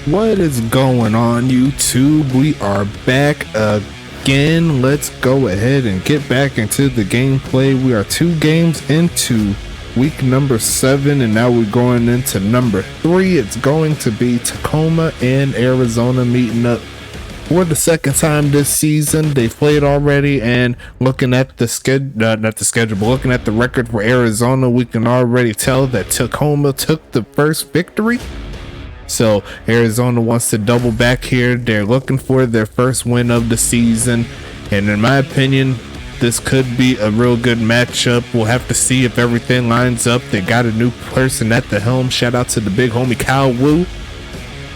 What is going on, YouTube? We are back again. Let's go ahead and get back into the gameplay. We are 2 games into week number 7, and now we're going into number 3. It's going to be Tacoma and Arizona meeting up for the second time this season. They played already, and looking at the schedule, but looking at the record for Arizona, we can already tell that Tacoma took the first victory. So Arizona wants to double back here. They're looking for their first win of the season, and in my opinion, this could be a real good matchup. We'll have to see if everything lines up. They got a new person at the helm. Shout out to the big homie Kyle Wu,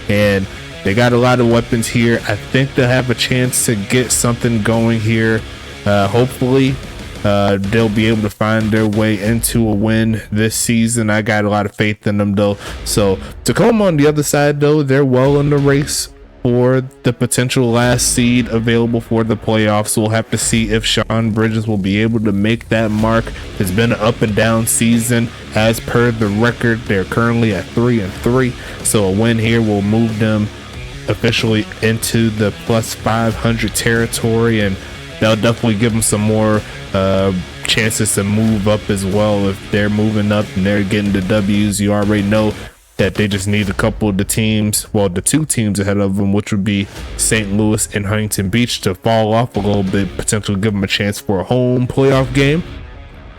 and they got a lot of weapons here. I think they'll have a chance to get something going here. Hopefully they'll be able to find their way into a win this season. I got a lot of faith in them though. So Tacoma on the other side though, they're well in the race for the potential last seed available for the playoffs. We'll have to see if Sean Bridges will be able to make that mark. It's been an up and down season. As per the record, they're currently at 3-3, so a win here will move them officially into the plus 500 territory, and they'll definitely give them some more chances to move up as well. If they're moving up and they're getting the W's, you already know that they just need a couple of the teams, well, the 2 teams ahead of them, which would be St. Louis and Huntington Beach, to fall off a little bit, potentially give them a chance for a home playoff game.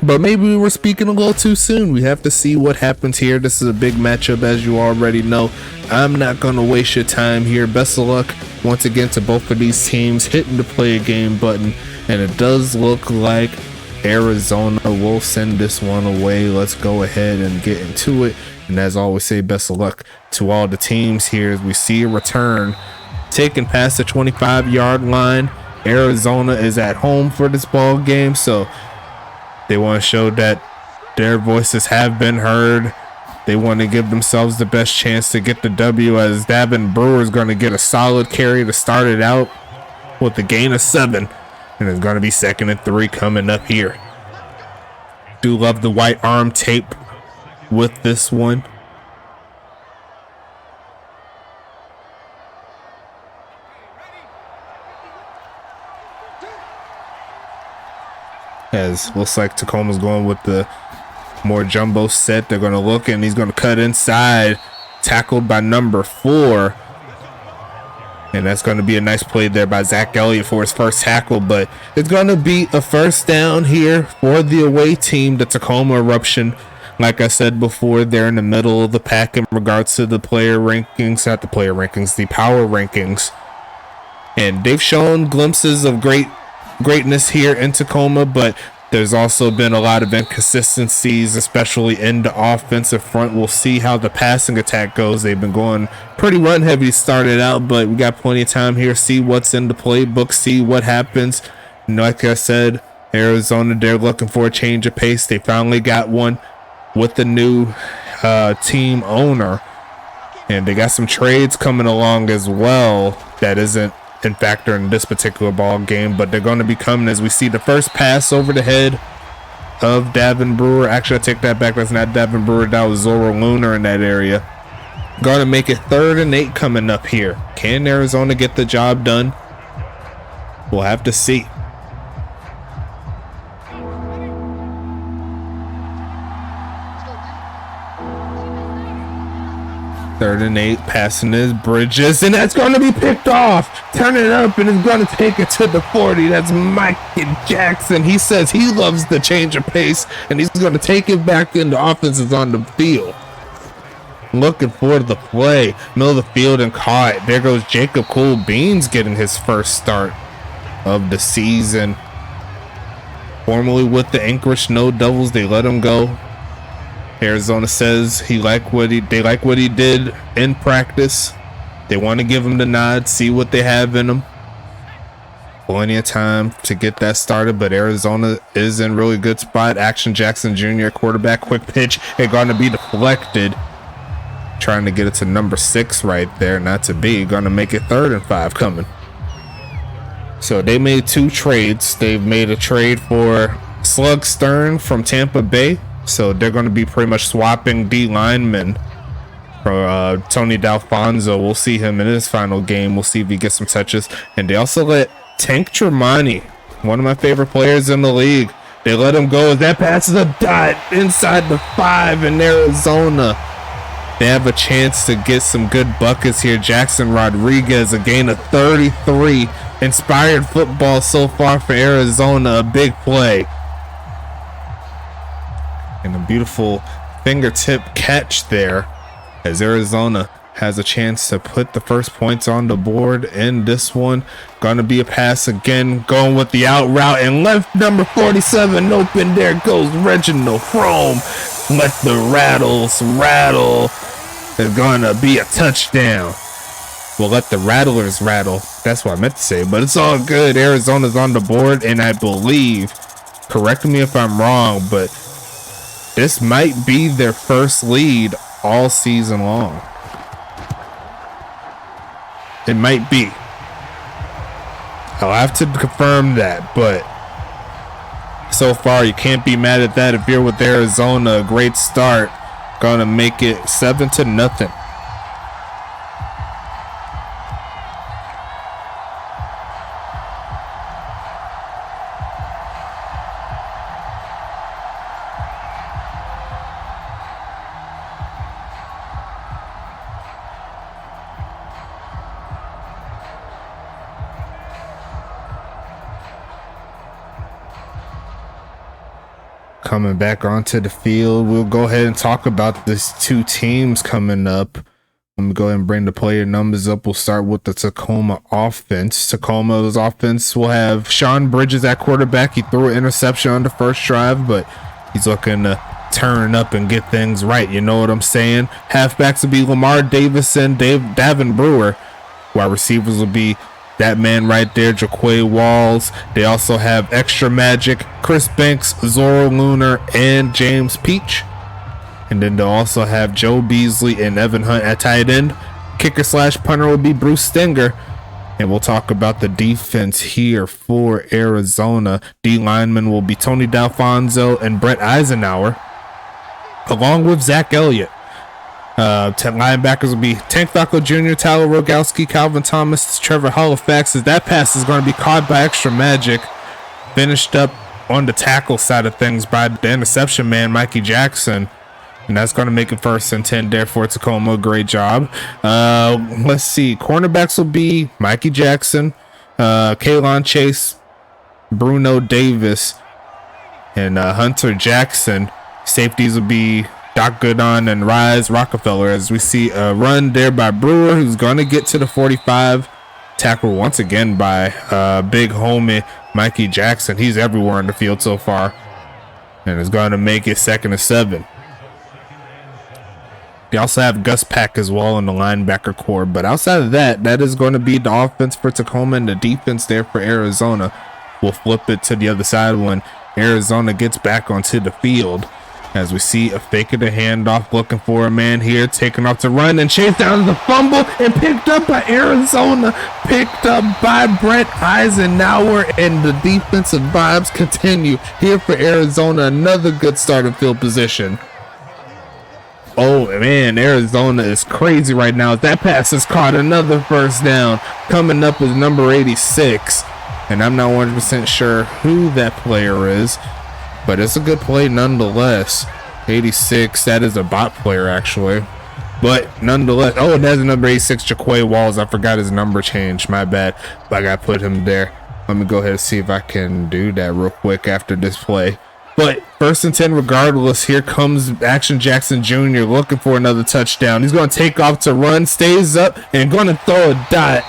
But maybe we were speaking a little too soon. We have to see what happens here. This is a big matchup, as you already know. I'm not going to waste your time here. Best of luck once again to both of these teams. Hitting the play a game button, and it does look like Arizona will send this one away. Let's go ahead and get into it. And as I always say, best of luck to all the teams here as we see a return taken past the 25-yard line. Arizona is at home for this ball game, so they want to show that their voices have been heard. They want to give themselves the best chance to get the W, as Davin Brewer is going to get a solid carry to start it out with a gain of 7. And it's going to be 2nd and 3 coming up here. Do love the white arm tape with this one. As looks like Tacoma's going with the more jumbo set. They're going to look, and he's going to cut inside, tackled by number 4. And that's going to be a nice play there by Zach Elliott for his first tackle, but it's going to be a first down here for the away team, the Tacoma Eruption. Like I said before, they're in the middle of the pack in regards to the player rankings, not the player rankings, the power rankings. And they've shown glimpses of greatness here in Tacoma, but there's also been a lot of inconsistencies, especially in the offensive front. We'll see how the passing attack goes. They've been going pretty run heavy started out, but we got plenty of time here. See what's in the playbook, see what happens. And like I said, Arizona, they're looking for a change of pace. They finally got one with the new team owner, and they got some trades coming along as well that isn't in factor in this particular ball game, but they're going to be coming as we see the first pass over the head of Davin Brewer. Actually, I take that back. That's not Davin Brewer. That was Zoro Lunar in that area. Going to make it 3rd and 8 coming up here. Can Arizona get the job done? We'll have to see. 3rd and 8, passing his Bridges, and that's going to be picked off. Turn it up, and it's going to take it to the 40. That's Mike Jackson. He says he loves the change of pace, and he's going to take it back, and the offense is on the field. Looking for the play. Middle of the field and caught. There goes Jacob Cool Beans getting his first start of the season. Formerly with the Anchorage Snow Devils, they let him go. Arizona says they like what he did in practice. They want to give him the nod, see what they have in him. Plenty of time to get that started, but Arizona is in really good spot. Action Jackson Jr., quarterback, quick pitch, and going to be deflected. Trying to get it to number 6 right there, not to be. Going to make it 3rd and 5 coming. So they made 2 trades. They've made a trade for Slug Stern from Tampa Bay. So they're going to be pretty much swapping D linemen for Tony D'Alfonso. We'll see him in his final game. We'll see if he gets some touches. And they also let Tank Tremonti, one of my favorite players in the league, they let him go. That pass is a dot inside the 5 in Arizona. They have a chance to get some good buckets here. Jackson Rodriguez, a gain of 33. Inspired football so far for Arizona. A big play. And a beautiful fingertip catch there as Arizona has a chance to put the first points on the board in this one. Gonna be a pass again, going with the out route and left number 47 open. There goes Reginald Frome. Let the Rattles rattle. It's gonna be a touchdown. We'll let the Rattlers rattle. That's what I meant to say, but it's all good. Arizona's on the board, and I believe, correct me if I'm wrong, but this might be their first lead all season long. It might be. I'll have to confirm that, but so far you can't be mad at that. If you're with Arizona, a great start. Gonna make it 7-0. Coming back onto the field, we'll go ahead and talk about these two teams coming up. Let me go ahead and bring the player numbers up. We'll start with the Tacoma offense. Tacoma's offense will have Sean Bridges at quarterback. He threw an interception on the first drive, but he's looking to turn up and get things right. You know what I'm saying? Halfbacks will be Lamar Davison, Davin Brewer. Wide receivers will be that man right there, Jaquay Walls. They also have Extra Magic, Chris Banks, Zorro Lunar, and James Peach. And then they'll also have Joe Beasley and Evan Hunt at tight end. Kicker slash punter will be Bruce Stenger. And we'll talk about the defense here for Arizona. D lineman will be Tony D'Alfonso and Brett Eisenhower, along with Zach Elliott. 10 linebackers will be Tank Flacco Jr., Tyler Rogowski, Calvin Thomas, Trevor Halifax. As that pass is going to be caught by Extra Magic. Finished up on the tackle side of things by the interception man, Mikey Jackson. And that's going to make it 1st and 10 there for Tacoma. Great job. Let's see. Cornerbacks will be Mikey Jackson, Kaylon Chase, Bruno Davis, and Hunter Jackson. Safeties will be Doc Goodon and Rise Rockefeller, as we see a run there by Brewer, who's going to get to the 45. Tackle once again by big homie Mikey Jackson. He's everywhere on the field so far. And is going to make it 2nd and 7. They also have Gus Pack as well in the linebacker core. But outside of that, that is going to be the offense for Tacoma, and the defense there for Arizona. We'll flip it to the other side when Arizona gets back onto the field. As we see a fake of the handoff, looking for a man here, taking off to run and chase down the fumble and picked up by Arizona, picked up by Brett Eisenhower, and the defensive vibes continue here for Arizona. Another good starting field position. Oh man, Arizona is crazy right now. That pass is caught, another first down. Coming up is number 86, and I'm not 100% sure who that player is, but it's a good play nonetheless. 86, that is a bot player actually. But nonetheless, oh, and that's number 86, Jaquay Walls. I forgot his number changed, my bad. But I got to put him there. Let me go ahead and see if I can do that real quick after this play. But 1st and 10 regardless. Here comes Action Jackson Jr. looking for another touchdown. He's going to take off to run, stays up, and going to throw a dot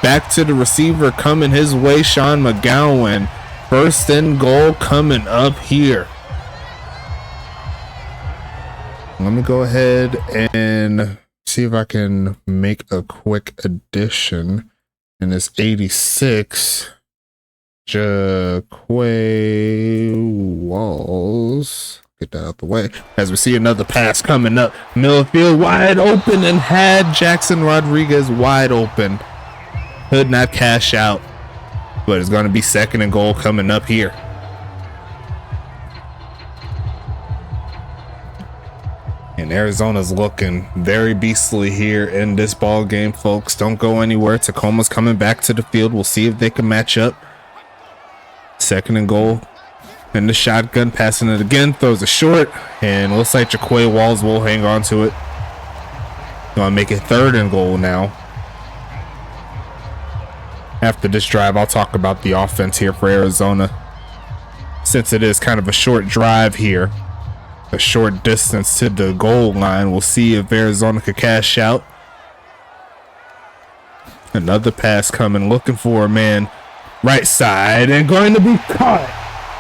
back to the receiver coming his way, Sean McGowan. 1st and goal coming up here. Let me go ahead and see if I can make a quick addition. And it's 86. Jaquay Walls. Get that out the way. As we see another pass coming up. Millfield wide open and had Jackson Rodriguez wide open. Could not cash out. But it's going to be 2nd and goal coming up here. And Arizona's looking very beastly here in this ball game, folks. Don't go anywhere. Tacoma's coming back to the field. We'll see if they can match up. 2nd and goal. And the shotgun, passing it again, throws it short. And looks like Jaquay Walls will hang on to it. Gonna make it 3rd and goal now. After this drive, I'll talk about the offense here for Arizona. Since it is kind of a short drive here, a short distance to the goal line, we'll see if Arizona could cash out. Another pass coming, looking for a man right side, and going to be caught.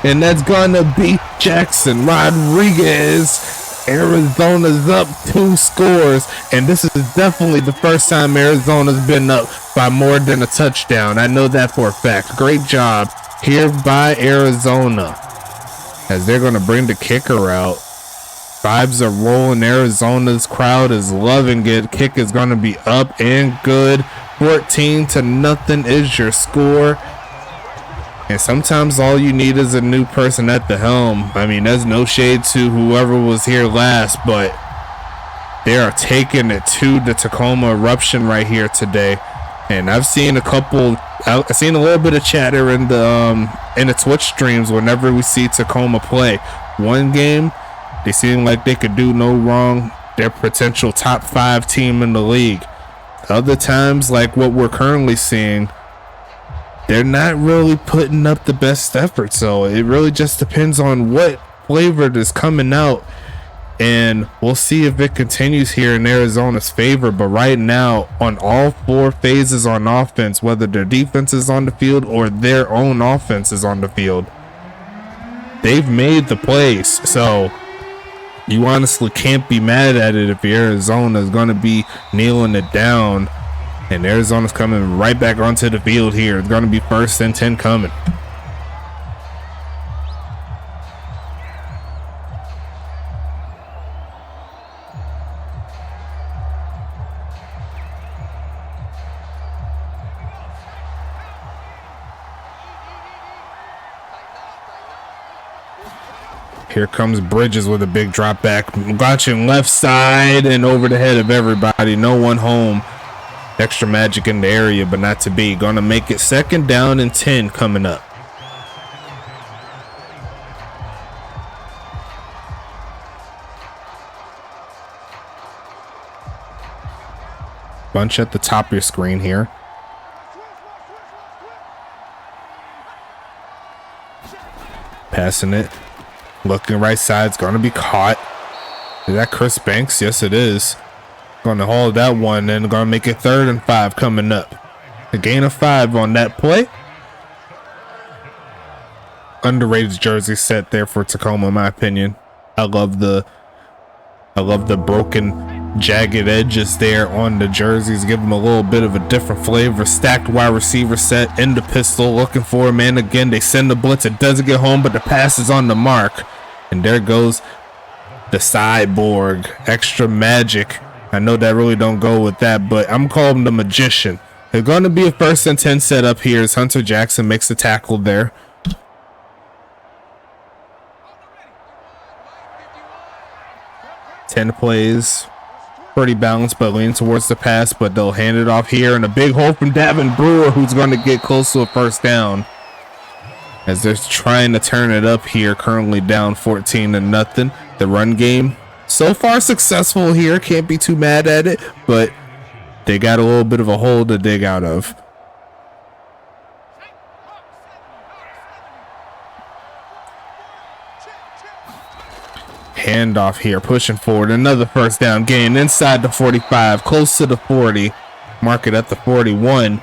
And that's going to be Jackson Rodriguez. Arizona's up 2 scores, and this is definitely the first time Arizona's been up by more than a touchdown. I know that for a fact. Great job here by Arizona as they're going to bring the kicker out. Vibes are rolling. Arizona's crowd is loving it. Kick is going to be up and good. 14-0 is your score. And sometimes all you need is a new person at the helm. I mean, there's no shade to whoever was here last, but they are taking it to the Tacoma Eruption right here today. And I've seen I've seen a little bit of chatter in the Twitch streams whenever we see Tacoma play. One game, they seem like they could do no wrong. They're potential top 5 team in the league. Other times, like what we're currently seeing, they're not really putting up the best effort. So it really just depends on what flavor is coming out, and we'll see if it continues here in Arizona's favor. But right now, on all 4 phases on offense, whether their defense is on the field or their own offense is on the field, they've made the plays. So you honestly can't be mad at it if Arizona is going to be kneeling it down. And Arizona's coming right back onto the field here. It's going to be 1st and 10 coming. Here comes Bridges with a big drop back. Watching left side and over the head of everybody. No one home. Extra magic in the area, but not to be. Gonna make it 2nd down and 10 coming up. Bunch at the top of your screen here. Passing it. Looking right side. It's gonna be caught. Is that Chris Banks? Yes, it is. Gonna hold that one and gonna make it 3rd and 5 coming up. A gain of 5 on that play. Underrated jersey set there for Tacoma, in my opinion. I love the broken jagged edges there on the jerseys. Give them a little bit of a different flavor. Stacked wide receiver set in the pistol, looking for a man again. They send the blitz. It doesn't get home, but the pass is on the mark. And there goes the cyborg. Extra magic. I know that really don't go with that, but I'm calling him the magician. They're going to be a 1st and 10 setup here as Hunter Jackson makes the tackle there. Ten plays. Pretty balanced, but leaning towards the pass, but they'll hand it off here. And a big hole from Davin Brewer, who's going to get close to a 1st down. As they're trying to turn it up here, currently down 14-0. The run game so far successful here. Can't be too mad at it, but they got a little bit of a hole to dig out of. Handoff here, pushing forward. Another 1st down gain inside the 45, close to the 40. Mark it at the 41.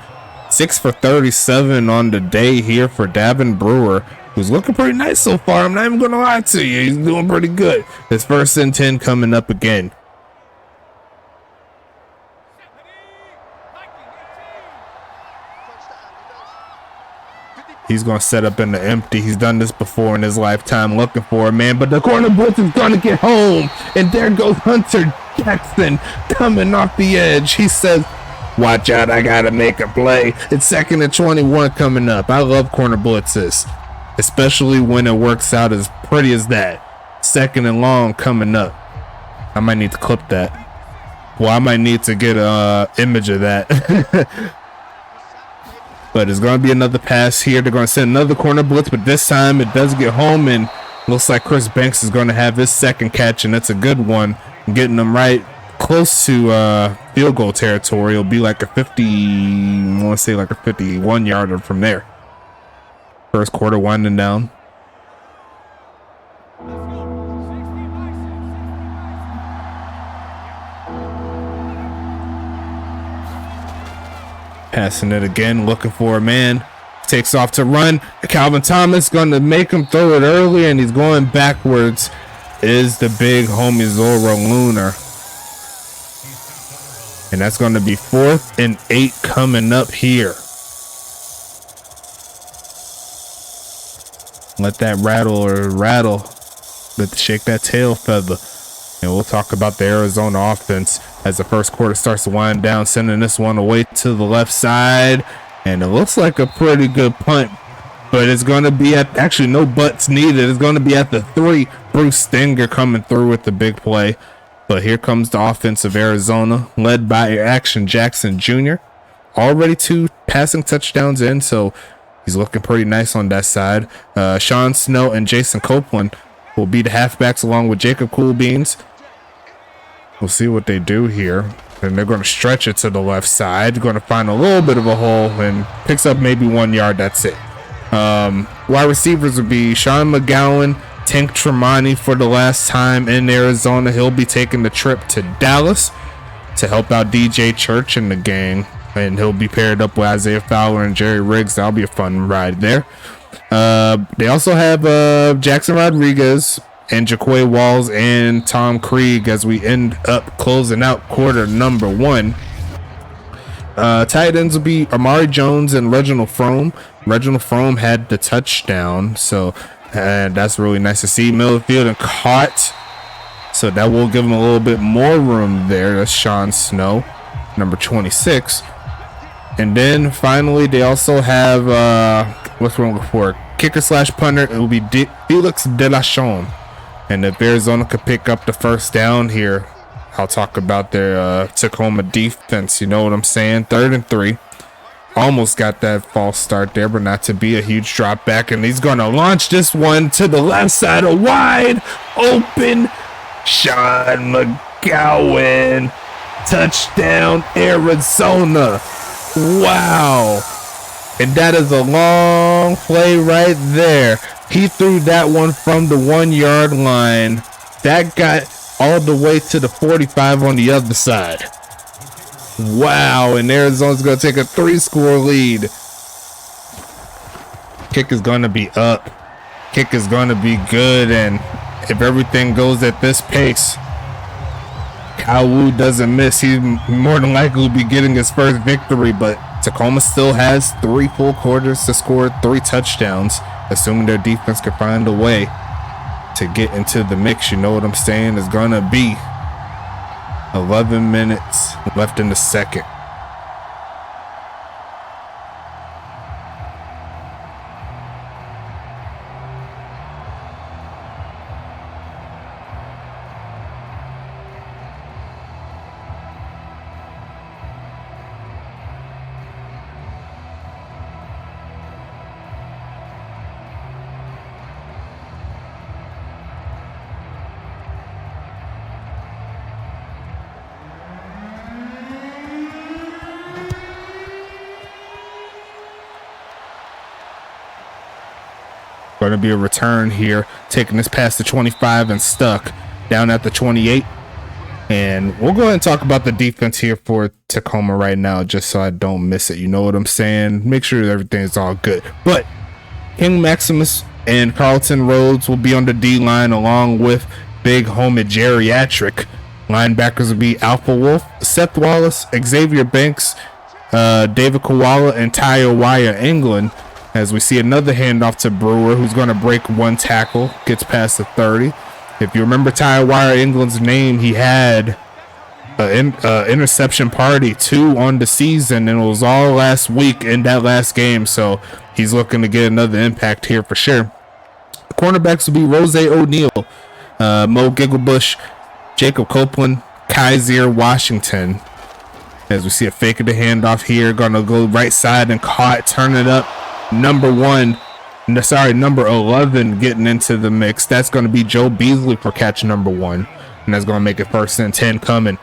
6 for 37 on the day here for Davin Brewer, who's looking pretty nice so far. I'm not even gonna lie to you, he's doing pretty good. His 1st and 10 coming up again. He's gonna set up in the empty. He's done this before in his lifetime, looking for a man, but the corner blitz is gonna get home. And there goes Hunter Jackson coming off the edge. He says, watch out, I gotta make a play. It's 2nd and 21 coming up. I love corner blitzes, especially when it works out as pretty as that. 2nd and long coming up. I might need to clip that. Well, I might need to get a image of that. But it's going to be another pass here. They're going to send another corner blitz, but this time it does get home, and looks like Chris Banks is going to have his second catch, and it's a good one, getting them right close to field goal territory. It'll be like a 50, I want to say like a 51 yarder from there. First quarter winding down. Passing it again, looking for a man. Takes off to run. Calvin Thomas going to make him throw it early, and he's going backwards. Is the big homie Zora Lunar. And that's going to be 4th and 8 coming up here. Let that rattle. Shake that tail feather. And we'll talk about the Arizona offense as the first quarter starts to wind down, sending this one away to the left side. And it looks like a pretty good punt, but it's going to be at, actually no butts needed. It's going to be at the 3. Bruce Stenger coming through with the big play. But here comes the offense of Arizona, led by Action Jackson Jr. Already 2 passing touchdowns in, so he's looking pretty nice on that side. Sean Snow and Jason Copeland will be the halfbacks along with Jacob Coolbeans. We'll see what they do here. And they're going to stretch it to the left side. Going to find a little bit of a hole and picks up maybe 1 yard. That's it. Wide receivers would be Sean McGowan, Tank Tremonti for the last time in Arizona. He'll be taking the trip to Dallas to help out DJ Church and the gang. And he'll be paired up with Isaiah Fowler and Jerry Riggs. That'll be a fun ride there. They also have Jackson Rodriguez and Jaquay Walls and Tom Krieg as we end up closing out quarter number 1. Tight ends will be Amari Jones and Reginald Frome. Reginald Frome had the touchdown, so that's really nice to see. Middle of the field and caught, so that will give him a little bit more room there. That's Sean Snow, number 26. And then finally they also have what's wrong before kicker / punter. It will be Felix Delachon. And if Arizona could pick up the first down here, I'll talk about their Tacoma defense. You know what I'm saying? 3rd and 3. Almost got that false start there, but not to be. A huge drop back. And he's going to launch this one to the left side. A wide open Sean McGowan. Touchdown, Arizona. Wow. And that is a long play right there. He threw that one from the 1 yard line. That got all the way to the 45 on the other side. Wow, and Arizona's going to take a 3-score lead. Kick is going to be up. Kick is going to be good, and if everything goes at this pace, Kyle Wu doesn't miss. He more than likely will be getting his first victory, but Tacoma still has 3 full quarters to score 3 touchdowns, assuming their defense can find a way to get into the mix. You know what I'm saying? It's going to be 11 minutes left in the second. Going to be a return here, taking this past the 25 and stuck down at the 28. And we'll go ahead and talk about the defense here for Tacoma right now, just so I don't miss it. You know what I'm saying? Make sure that everything's all good. But King Maximus and Carlton Rhodes will be on the D-line along with big homie Geriatric. Linebackers will be Alpha Wolf, Seth Wallace, Xavier Banks, David Koala, and Tyre Wire England. As we see another handoff to Brewer, who's going to break 1 tackle, gets past the 30. If you remember Tyre Wire England's name, he had an interception party 2 on the season, and it was all last week in that last game, so he's looking to get another impact here for sure. The cornerbacks will be Rose O'Neal, Mo Gigglebush, Jacob Copeland, Kaiser Washington. As we see a fake of the handoff here, gonna go right side and caught, turn it up. Number 11 getting into the mix. That's gonna be Joe Beasley for catch number 1, and that's gonna make it 1st and 10 coming.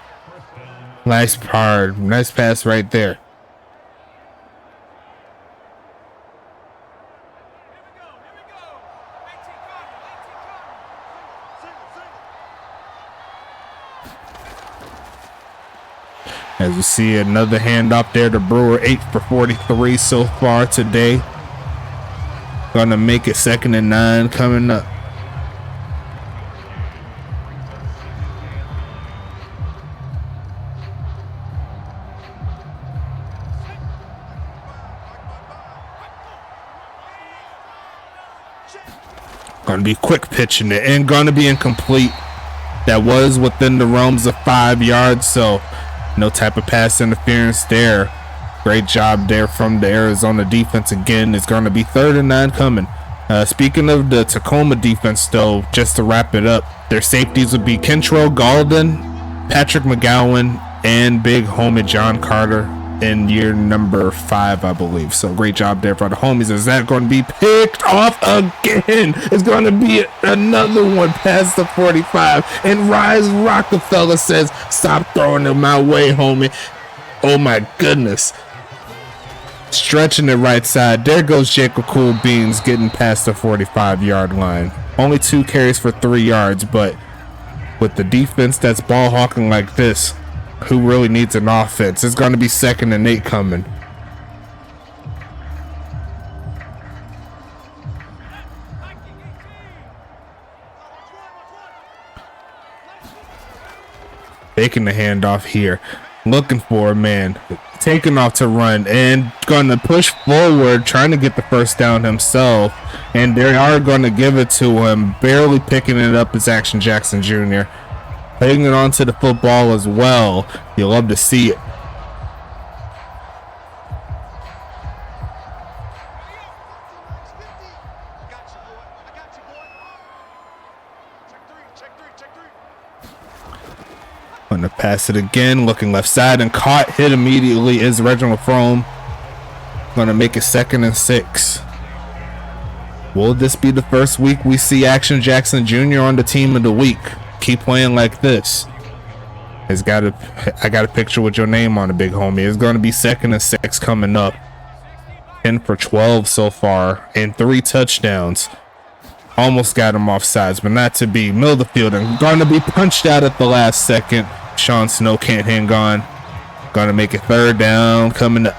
Nice pass right there. As we see another handoff there to Brewer, 8 for 43 so far today. Gonna make it 2nd and 9 coming up. Gonna be quick pitching it and gonna be incomplete. That was within the realms of 5 yards, so no type of pass interference there. Great job there from the Arizona defense. Again, it's going to be 3rd and 9 coming. Speaking of the Tacoma defense, though, just to wrap it up, their safeties would be Kentrell Galden, Patrick McGowan, and big homie John Carter in year number 5, I believe. So great job there for the homies. Is that going to be picked off again? It's going to be another one past the 45. And Rise Rockefeller says, stop throwing it my way, homie. Oh my goodness. Stretching it right side. There goes Jacob Cool Beans getting past the 45-yard line. Only 2 carries for 3 yards, but with the defense that's ball hawking like this, who really needs an offense? It's going to be 2nd and 8 coming. Taking the handoff here. Looking for a man. Taking off to run and going to push forward, trying to get the 1st down himself. And they are going to give it to him. Barely picking it up is Action Jackson Jr. Hanging on to the football as well. You'll love to see it. Gonna pass it again, looking left side and caught, hit immediately is Reginald Frome. Gonna make it 2nd and 6. Will this be the first week we see Action Jackson Jr. on the team of the week? Keep playing like this. I got a picture with your name on it, big homie. It's gonna be 2nd and 6 coming up. 10 for 12 so far and 3 touchdowns. Almost got him off sides, but not to be. Middle of the field and gonna be punched out at the last second. Sean Snow can't hang on. Gonna make it 3rd down coming up.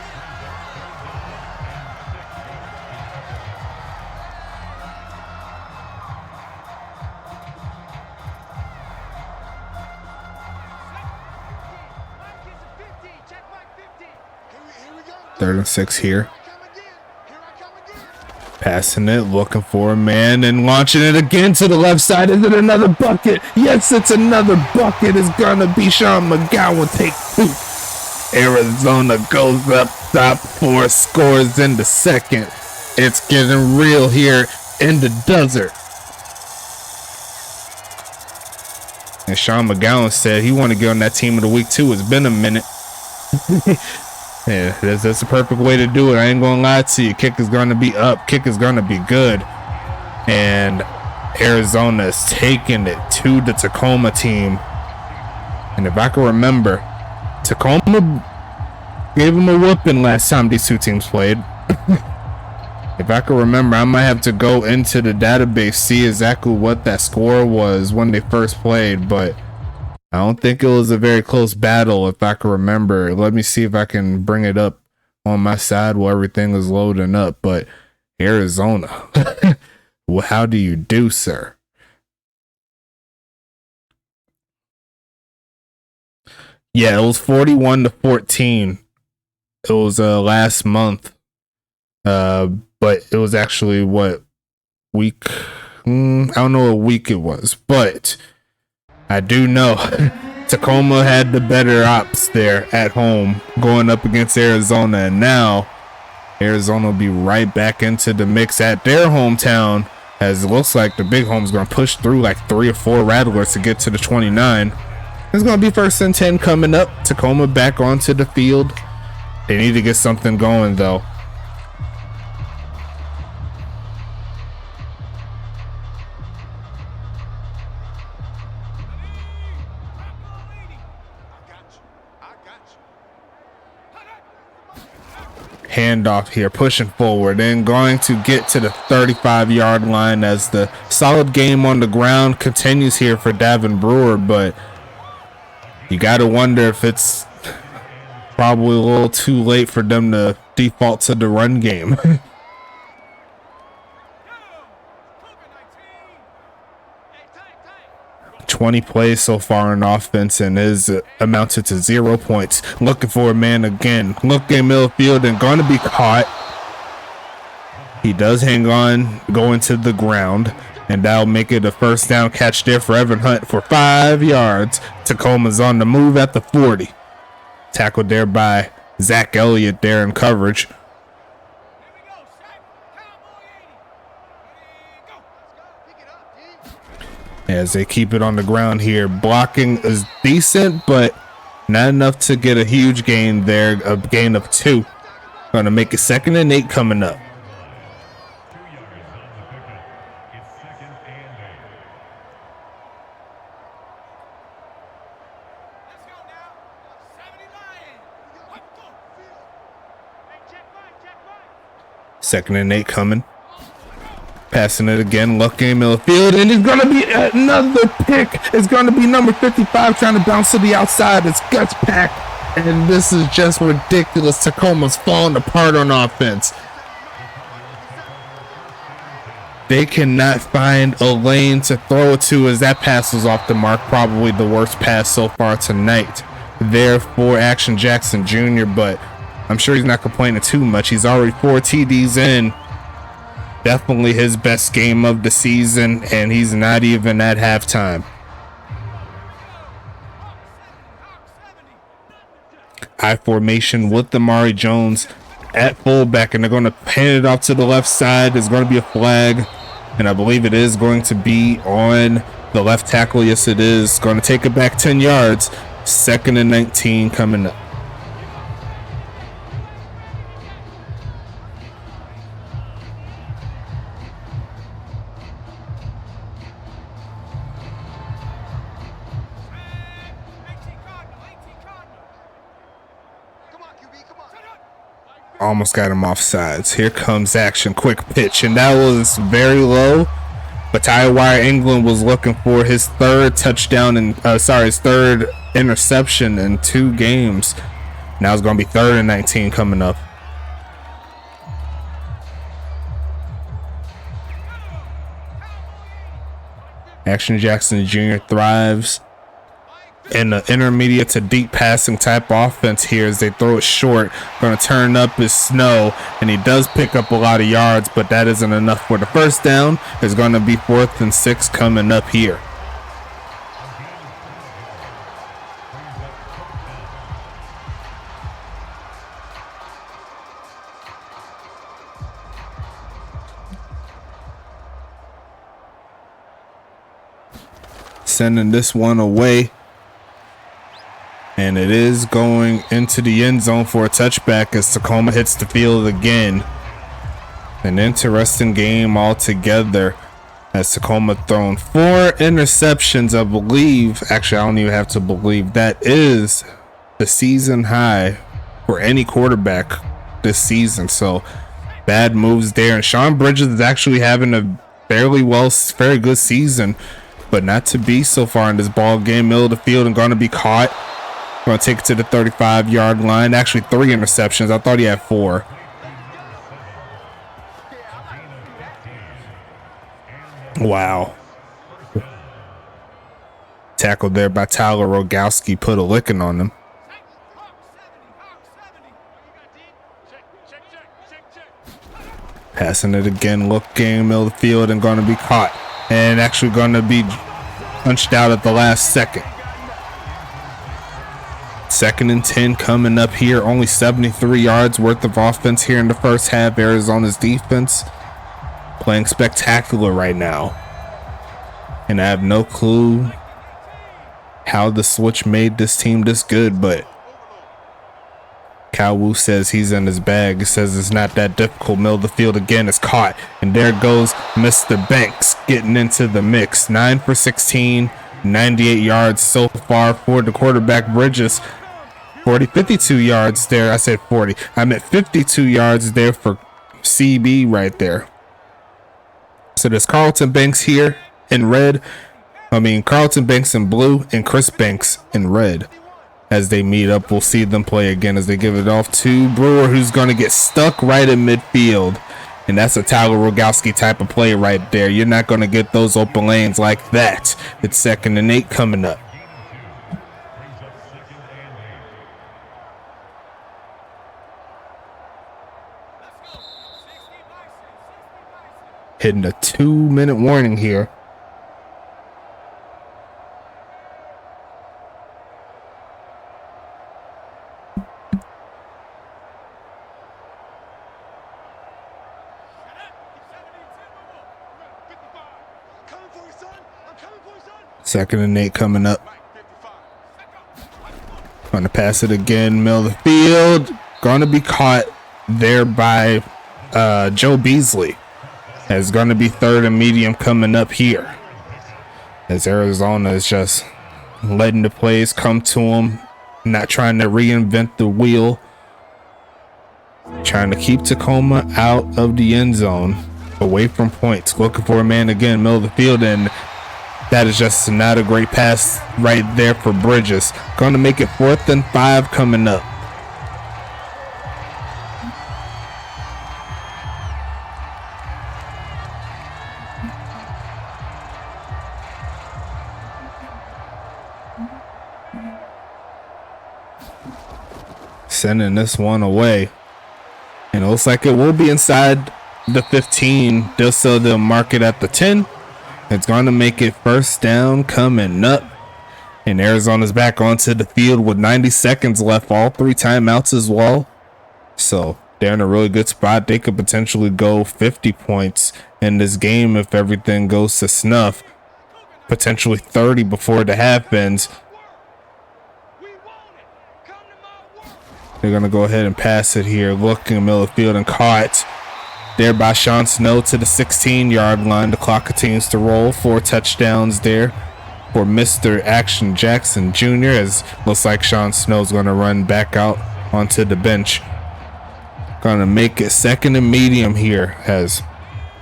Third and 6 here. Passing it, looking for a man, and launching it again to the left side. Is it another bucket? Yes, it's another bucket. It's gonna be Sean McGowan. Take 2. Arizona goes up top 4, scores in the 2nd. It's getting real here in the desert. And Sean McGowan said he wanted to get on that team of the week too. It's been a minute. Yeah, that's the perfect way to do it. I ain't gonna lie to you. Kick is gonna be up. Kick is gonna be good. And Arizona is taking it to the Tacoma team. And if I can remember, Tacoma gave them a whooping last time these two teams played. If I can remember, I might have to go into the database, see exactly what that score was when they first played, but I don't think it was a very close battle, if I can remember. Let me see if I can bring it up on my side while everything is loading up. But Arizona, well, how do you do, sir? Yeah, it was 41-14. It was last month. But it was actually what week? I don't know what week it was, but I do know Tacoma had the better ops there at home going up against Arizona, and now Arizona will be right back into the mix at their hometown as it looks like the big home's going to push through like 3 or 4 Rattlers to get to the 29. It's going to be 1st and 10 coming up. Tacoma back onto the field. They need to get something going though. Handoff here, pushing forward and going to get to the 35-yard line as the solid game on the ground continues here for Davin Brewer, but you got to wonder if it's probably a little too late for them to default to the run game. 20 plays so far in offense and is amounted to 0 points. Looking for a man again. Looking middle field and going to be caught. He does hang on, going to the ground, and that'll make it a 1st down catch there for Evan Hunt for 5 yards. Tacoma's on the move at the 40. Tackled there by Zach Elliott there in coverage. As they keep it on the ground here. Blocking is decent, but not enough to get a huge gain there. A gain of 2. Going to make it 2nd and 8 coming up. Second and 8 coming. Passing it again, looking middle field, and it's going to be another pick. It's going to be number 55 trying to bounce to the outside. It's guts packed, and this is just ridiculous. Tacoma's falling apart on offense. They cannot find a lane to throw it to as that pass was off the mark. Probably the worst pass so far tonight there for Action Jackson Jr., but I'm sure he's not complaining too much. He's already 4 TDs in. Definitely his best game of the season, and he's not even at halftime. I formation with Amari Jones at fullback, and they're going to hand it off to the left side. There's going to be a flag, and I believe it is going to be on the left tackle. Yes, it is. Going to take it back 10 yards. 2nd and 19 coming up. Almost got him off sides. Here comes action. Quick pitch, and that was very low. But Tyawire England was looking for his 3rd touchdown and his 3rd interception in 2 games. Now it's going to be 3rd and 19 coming up. Action Jackson Jr. thrives in the intermediate to deep passing type offense here as they throw it short. Going to turn up his Snow, and he does pick up a lot of yards, but that isn't enough for the 1st down. It's going to be 4th and 6 coming up here. Sending this one away. And it is going into the end zone for a touchback as Tacoma hits the field again. An interesting game altogether as Tacoma thrown 4 interceptions, I believe. Actually, I don't even have to believe. That is the season high for any quarterback this season. So bad moves there. And Sean Bridges is actually having a very good season, but not to be so far in this ball game. Middle of the field and going to be caught. Going to take it to the 35-yard line. Actually, 3 interceptions. I thought he had 4. Wow. Tackled there by Tyler Rogowski. Put a licking on him. Passing it again. Looking middle of the field and going to be caught. And actually going to be punched out at the last second. 2nd and 10 coming up here. Only 73 yards worth of offense here in the first half. Arizona's defense playing spectacular right now. And I have no clue how the switch made this team this good, but Cal Wu says he's in his bag. He says it's not that difficult. Middle of the field again is caught. And there goes Mr. Banks getting into the mix. 9 for 16, 98 yards so far for the quarterback. Bridges, 52 yards there. I said 40. I meant 52 yards there for CB right there. So there's Carlton Banks here in red. Carlton Banks in blue and Chris Banks in red. As they meet up, we'll see them play again as they give it off to Brewer, who's going to get stuck right in midfield. And that's a Tyler Rogowski type of play right there. You're not going to get those open lanes like that. It's 2nd and 8 coming up. Hitting a 2-minute warning here. Second and 8 coming up. Going to pass it again. Middle of the field. Going to be caught there by Joe Beasley. It's going to be 3rd and medium coming up here. As Arizona is just letting the plays come to them. Not trying to reinvent the wheel. Trying to keep Tacoma out of the end zone. Away from points. Looking for a man again. Middle of the field, and that is just not a great pass right there for Bridges. Going to make it 4th and 5 coming up. Sending this one away. And it looks like it will be inside the 15. They'll mark it at the 10. It's going to make it 1st down coming up. And Arizona's back onto the field with 90 seconds left. All 3 timeouts as well. So they're in a really good spot. They could potentially go 50 points in this game if everything goes to snuff. Potentially 30 before the half ends. They're going to go ahead and pass it here. Looking in the middle of the field and caught there by Sean Snow to the 16-yard line. The clock continues to roll. 4 touchdowns there for Mr. Action Jackson Jr. as looks like Sean Snow's going to run back out onto the bench. Going to make it 2nd and medium here as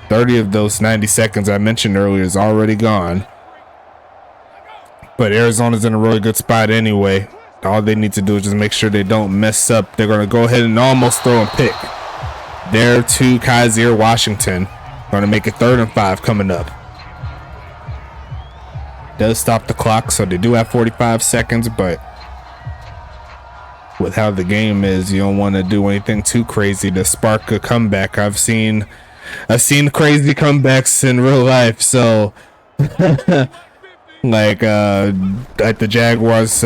30 of those 90 seconds I mentioned earlier is already gone. But Arizona's in a really good spot anyway. All they need to do is just make sure they don't mess up. They're going to go ahead and almost throw and pick. There to Kaiser Washington. Going to make it 3rd and 5 coming up. Does stop the clock, so they do have 45 seconds, but with how the game is, you don't want to do anything too crazy to spark a comeback. I've seen crazy comebacks in real life, so like the Jaguars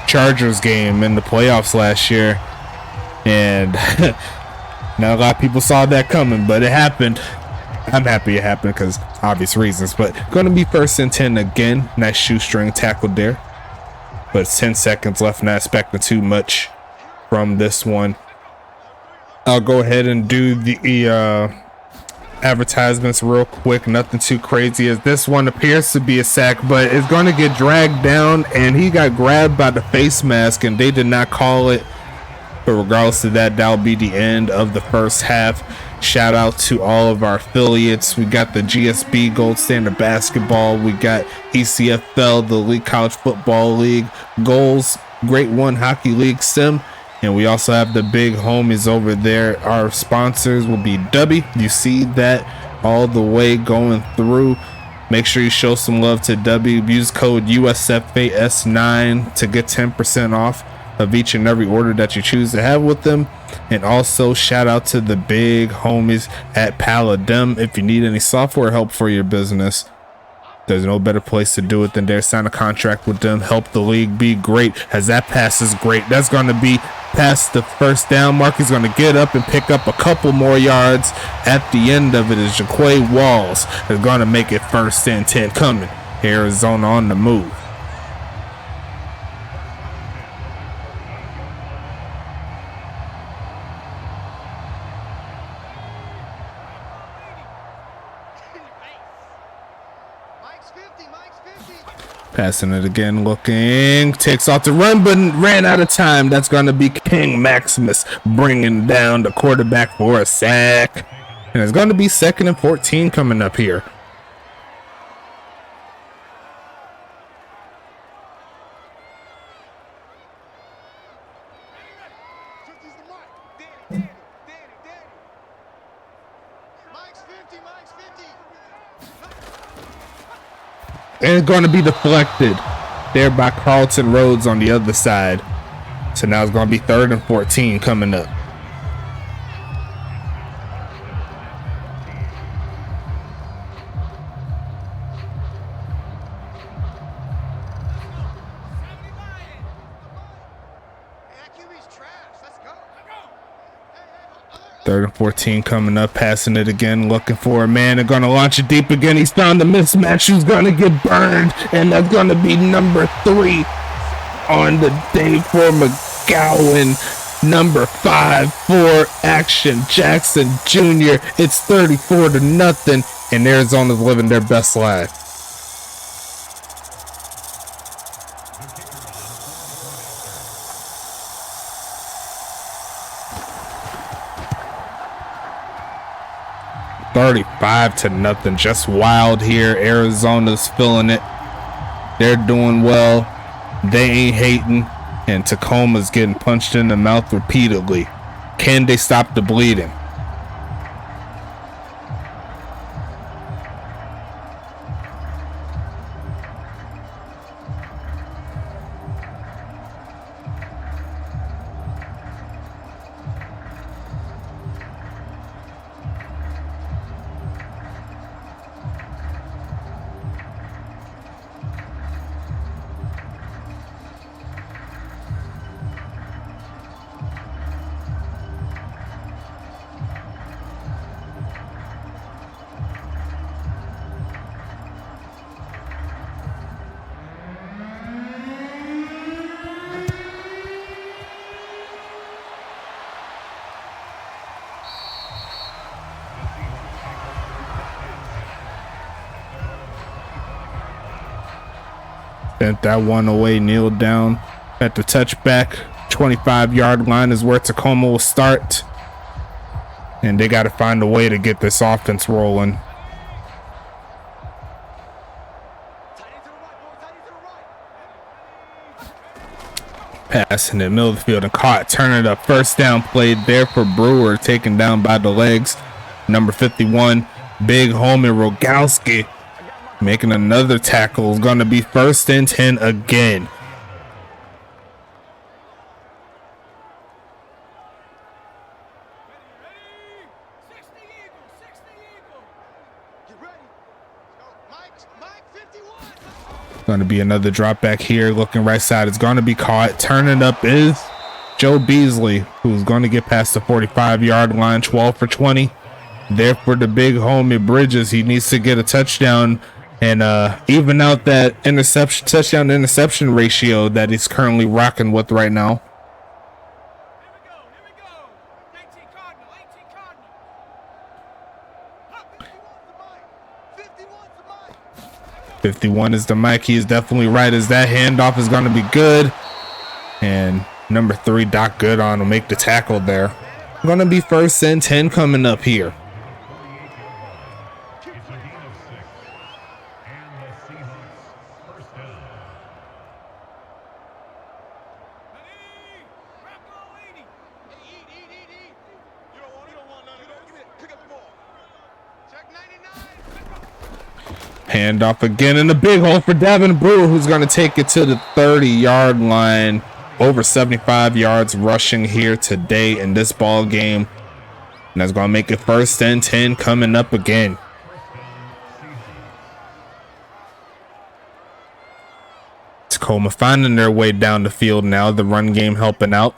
Chargers game in the playoffs last year, and not a lot of people saw that coming, but it happened. I'm happy it happened because obvious reasons. But going to be 1st and 10 again. Nice shoestring tackle there, but it's 10 seconds left. Not expecting too much from this one. I'll go ahead and do the advertisements real quick. Nothing too crazy, as this one appears to be a sack, but it's going to get dragged down, and he got grabbed by the face mask, and they did not call it. But regardless of that, that'll be the end of the first half. Shout out to all of our affiliates. We got the GSB Gold Standard Basketball. We got ECFL, the League College Football League, Goals, Great One Hockey League Sim. And we also have the big homies over there. Our sponsors will be W. You see that all the way going through. Make sure you show some love to W. Use code USFA S9 to get 10% off of each and every order that you choose to have with them. And also shout out to the big homies at Paladem. If you need any software help for your business, there's no better place to do it than there. Sign a contract with them. Help the league be great, as that pass is great. That's going to be past the first down mark. He's going to get up and pick up a couple more yards. At the end of it is Jaquay Walls is going to make it 1st and 10 coming. Arizona on the move. Passing it again, looking, takes off to run, but ran out of time. That's going to be King Maximus bringing down the quarterback for a sack. And it's going to be 2nd and 14 coming up here. And it's going to be deflected there by Carlton Rhodes on the other side. So now it's going to be 3rd and 14 coming up. Third and 14 coming up, passing it again, looking for a man. They're going to launch it deep again. He's found the mismatch. Who's going to get burned? And that's going to be number 3 on the day for McGowan. Number 5 for Action Jackson Jr. It's 34-0, and Arizona's living their best life. $35-0, just wild here. Arizona's feeling it. They're doing well. They ain't hating. And Tacoma's getting punched in the mouth repeatedly. Can they stop the bleeding? Sent that one away, kneeled down at the touchback. 25-yard line is where Tacoma will start. And they got to find a way to get this offense rolling. Passing it middle of the field and caught, turning it up. First down played there for Brewer, taken down by the legs. Number 51, big homie Rogowski, making another tackle. Is going to be 1st and 10 again. Going to be another drop back here. Looking right side. It's going to be caught. Turning up is Joe Beasley, who's going to get past the 45-yard line. 12 for 20. There for the big homie Bridges. He needs to get a touchdown and even out that touchdown interception ratio that he's currently rocking with right now. 51 is the mic. He is definitely right, as that handoff is going to be good. And number 3, Doc Goodon, will make the tackle there. Going to be 1st and 10 coming up here. Handoff again, and a big hole for Devin Brewer, who's going to take it to the 30-yard line. Over 75 yards rushing here today in this ball game. And that's going to make it 1st and 10 coming up again. Tacoma finding their way down the field now. The run game helping out.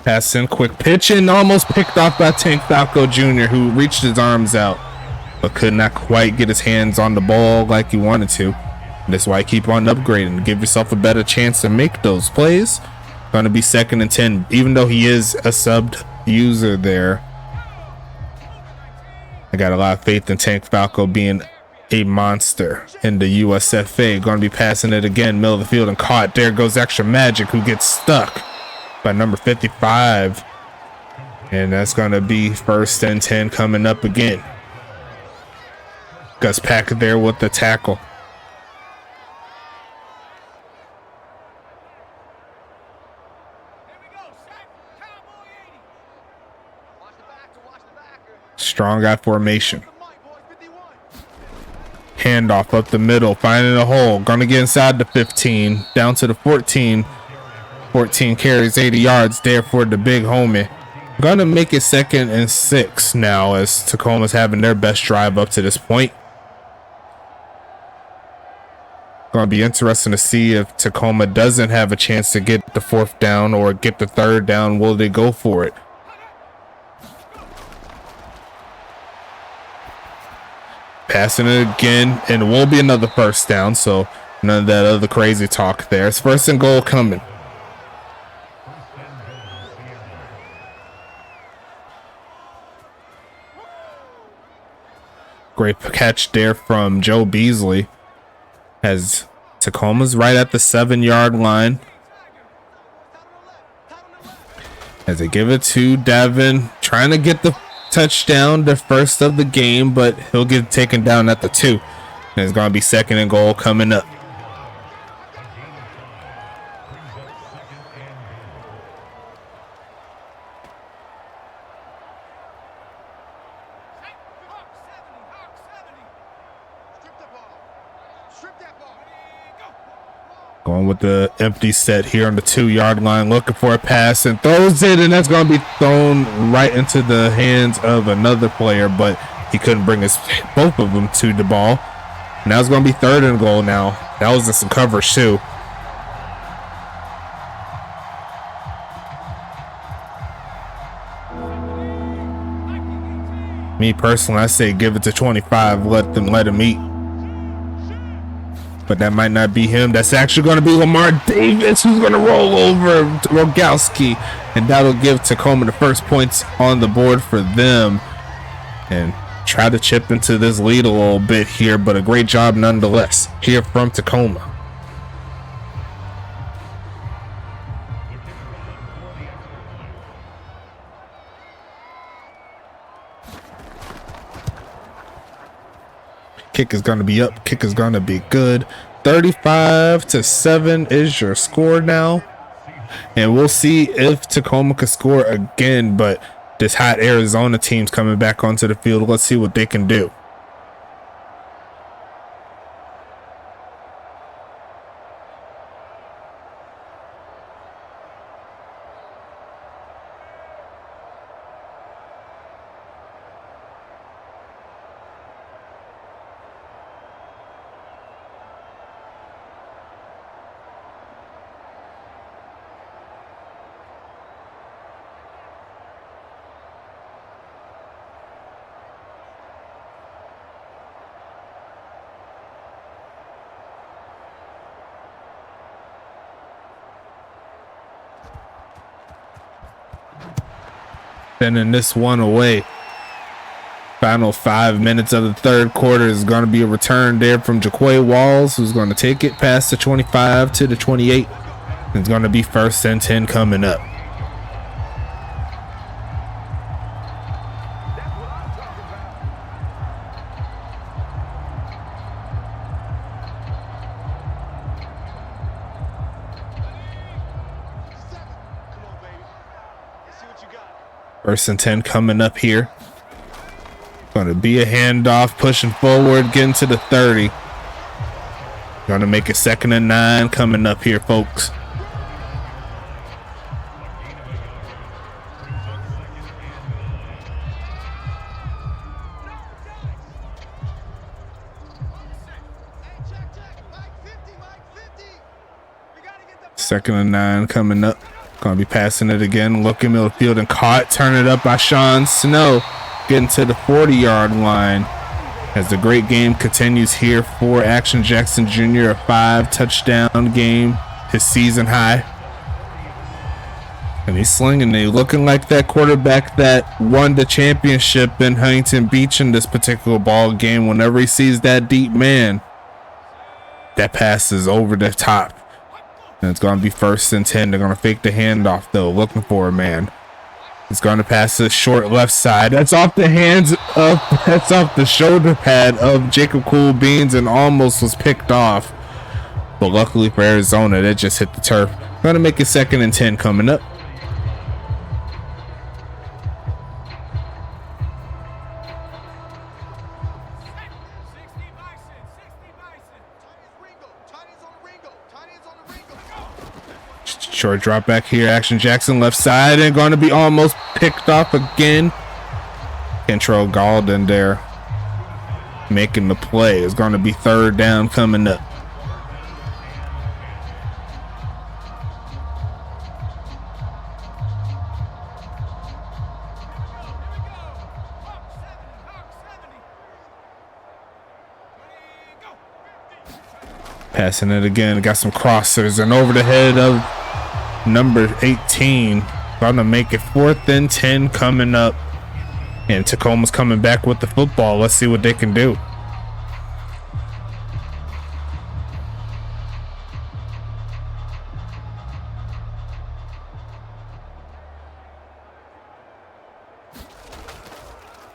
Pass in, quick pitch, and almost picked off by Tank Falco Jr., who reached his arms out, but could not quite get his hands on the ball like he wanted to. That's why I keep on upgrading. Give yourself a better chance to make those plays. Going to be 2nd and 10, even though he is a subbed user there. I got a lot of faith in Tank Falco being a monster in the USFA. Going to be passing it again, middle of the field, and caught. There goes Extra Magic, who gets stuck by number 55. And that's going to be 1st and 10 coming up again. Gus Pack there with the tackle. Strong guy formation. Handoff up the middle, finding a hole. Gonna get inside the 15, down to the 14. 14 carries 80 yards there for the big homie. Gonna make it 2nd and 6 now, as Tacoma's having their best drive up to this point. Gonna be interesting to see if Tacoma doesn't have a chance to get the 4th down or get the 3rd down. Will they go for it? Passing it again, and it will be another 1st down, so none of that other crazy talk there. It's 1st and goal coming. Great catch there from Joe Beasley, as Tacoma's right at the 7-yard line. As they give it to Devin, trying to get the touchdown, the 1st of the game, but he'll get taken down at the 2. And it's going to be 2nd and goal coming up. Going with the empty set here on the 2-yard line, looking for a pass and throws it, and that's going to be thrown right into the hands of another player, but he couldn't bring both of them to the ball. Now it's going to be 3rd and goal now. That was in some coverage too. Me personally, I say give it to 25, let him eat. But that might not be him. That's actually going to be Lamar Davis, who's going to roll over Rogowski, and that'll give Tacoma the 1st points on the board for them, and try to chip into this lead a little bit here, but a great job nonetheless here from Tacoma. Kick is going to be up. Kick is going to be good. 35-7 is your score now. And we'll see if Tacoma can score again. But this hot Arizona team's coming back onto the field. Let's see what they can do. Sending this one away. Final 5 minutes of the 3rd quarter is going to be a return there from Jaquay Walls, who's going to take it past the 25 to the 28. It's going to be 1st and 10 coming up. First and 10 coming up here. Going to be a handoff, pushing forward, getting to the 30. Going to make it 2nd and 9 coming up here, folks. Second and 9 coming up. Gonna be passing it again. Looking middle field and caught. Turn it up by Sean Snow. Getting to the 40-yard line. As the great game continues here for Action Jackson Jr. A 5-touchdown game. His season high. And he's slinging it. Looking like that quarterback that won the championship in Huntington Beach in this particular ball game. Whenever he sees that deep man, that pass is over the top. And it's going to be 1st and 10. They're going to fake the handoff, though, looking for a man. It's going to pass to the short left side. That's off the hands of, that's off the shoulder pad of Jacob Cool Beans and almost was picked off. But luckily for Arizona, that just hit the turf. Going to make it 2nd and 10 coming up. Short drop back here. Action Jackson left side and going to be almost picked off again. Control Galden there making the play. It's going to be 3rd down coming up. Passing it again. Got some crossers and over the head of number 18. Gonna make it 4th and 10 coming up. And Tacoma's coming back with the football. Let's see what they can do.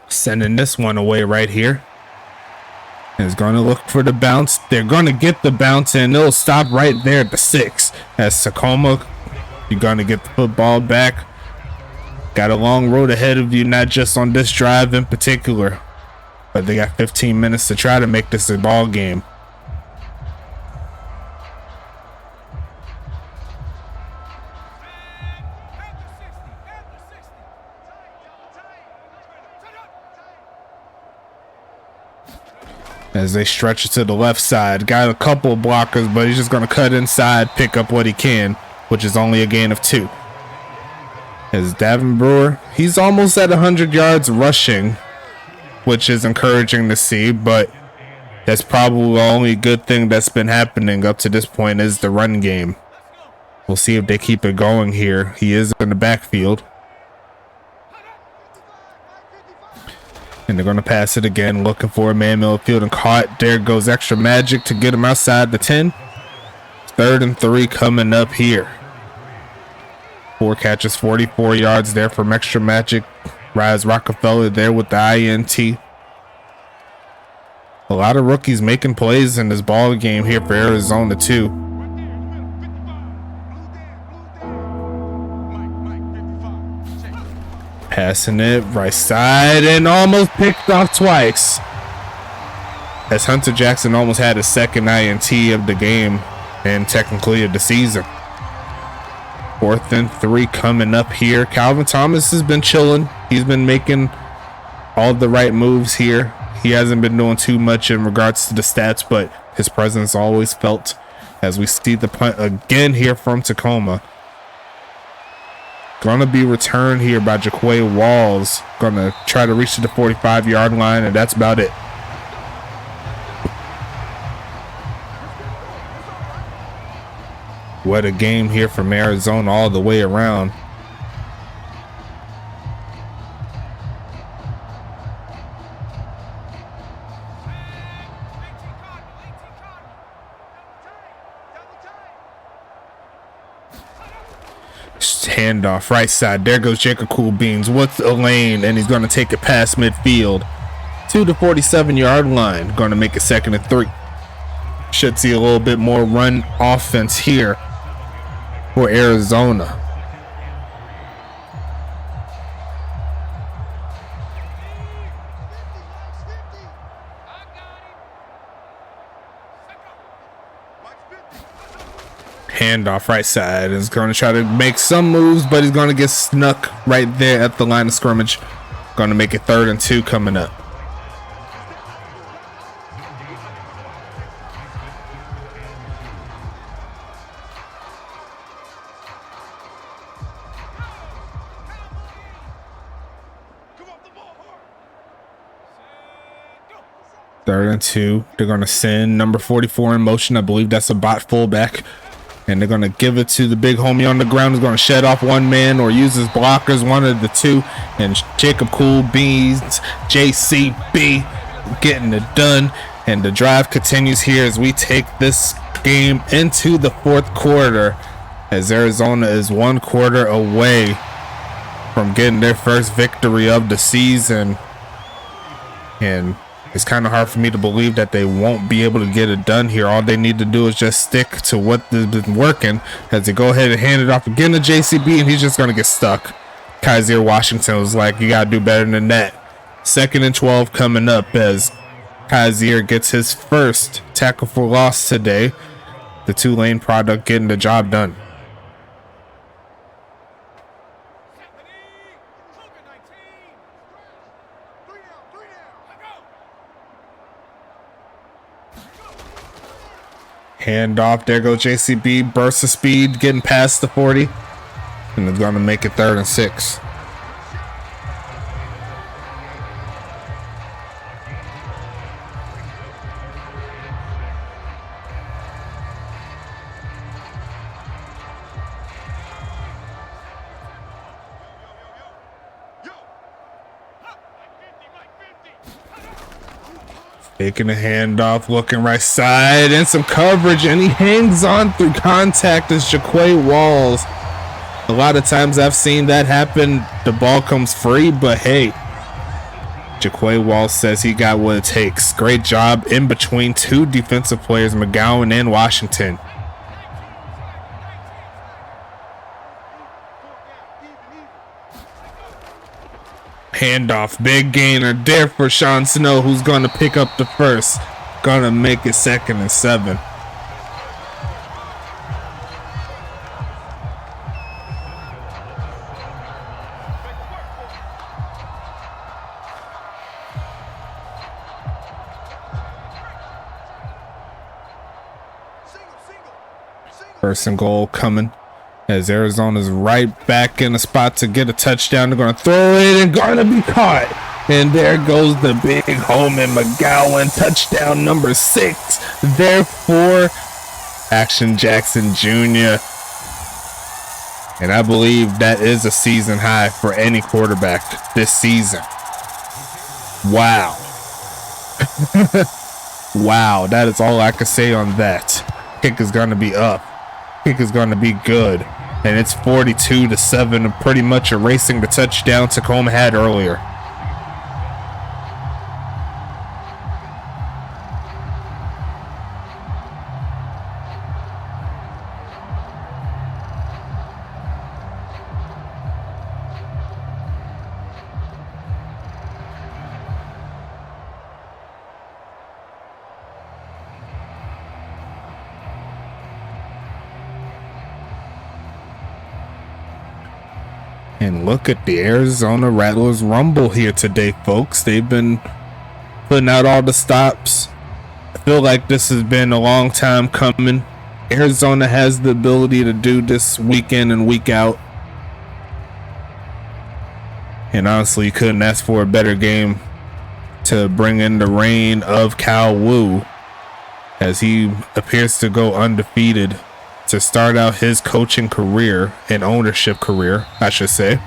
Sending this one away right here. Is going to look for the bounce. They're going to get the bounce and it'll stop right there at the 6. As Tacoma, you're going to get the football back. Got a long road ahead of you, not just on this drive in particular, but they got 15 minutes to try to make this a ball game. As they stretch it to the left side. Got a couple of blockers, but he's just going to cut inside, pick up what he can, which is only a gain of 2. As Davin Brewer, he's almost at 100 yards rushing, which is encouraging to see, but that's probably the only good thing that's been happening up to this point is the run game. We'll see if they keep it going here. He is in the backfield. And they're going to pass it again, looking for a man middle field and caught. There goes extra magic to get him outside the 10. 3rd and 3 coming up here. 4 catches, 44 yards there from extra magic. Rise Rockefeller there with the INT. A lot of rookies making plays in this ball game here for Arizona too. Passing it right side and almost picked off twice. As Hunter Jackson almost had his 2nd INT of the game and technically of the season. 4th and 3 coming up here. Calvin Thomas has been chilling. He's been making all the right moves here. He hasn't been doing too much in regards to the stats, but his presence always felt. As we see the punt again here from Tacoma. Gonna be returned here by Jaquay Walls. Gonna try to reach to the 45-yard line, and that's about it. What a game here from Arizona all the way around. Handoff right side. There goes Jacob Cool Beans with a lane, and he's going to take it past midfield to the 47-yard line. Going to make it 2nd and 3. Should see a little bit more run offense here for Arizona. Handoff right side. Is going to try to make some moves, but he's going to get snuck right there at the line of scrimmage. Going to make it 3rd and 2 coming up. 3rd and 2. They're going to send number 44 in motion. I believe that's a bot fullback. And they're going to give it to the big homie on the ground. He's going to shed off one man or use his blockers, one of the two. And Jacob Cool Beans, JCB, getting it done. And the drive continues here as we take this game into the 4th quarter, as Arizona is 1 quarter away from getting their first victory of the season. And it's kind of hard for me to believe that they won't be able to get it done here. All they need to do is just stick to what has been working, as they go ahead and hand it off again to JCB, and he's just going to get stuck. Kaiser Washington was like, you got to do better than that. 2nd and 12 coming up as Kaiser gets his first tackle for loss today. The Tulane product getting the job done. Hand off. There goes JCB. Burst of speed. Getting past the 40. And they're going to make it 3rd and 6. Taking a handoff, looking right side, and some coverage, and he hangs on through contact as Jaquay Walls. A lot of times I've seen that happen. The ball comes free, but hey, Jaquay Walls says he got what it takes. Great job in between 2 defensive players, McGowan and Washington. Handoff, big gainer there for Sean Snow, who's going to pick up the first. Going to make it 2nd and 7. First and goal coming, as Arizona's right back in the spot to get a touchdown. They're going to throw it and going to be caught. And there goes the big homie McGowan. Touchdown number 6 there for Action Jackson Jr. And I believe that is a season high for any quarterback this season. Wow. Wow, that is all I can say on that. Kick is going to be up. Kick is going to be good. And it's 42-7, pretty much erasing the touchdown Tacoma had earlier. And look at the Arizona Rattlers rumble here today, folks. They've been putting out all the stops. I feel like this has been a long time coming. Arizona has the ability to do this week in and week out. And honestly, you couldn't ask for a better game to bring in the reign of Cal Wu, as he appears to go undefeated to start out his coaching career and ownership career, I should say,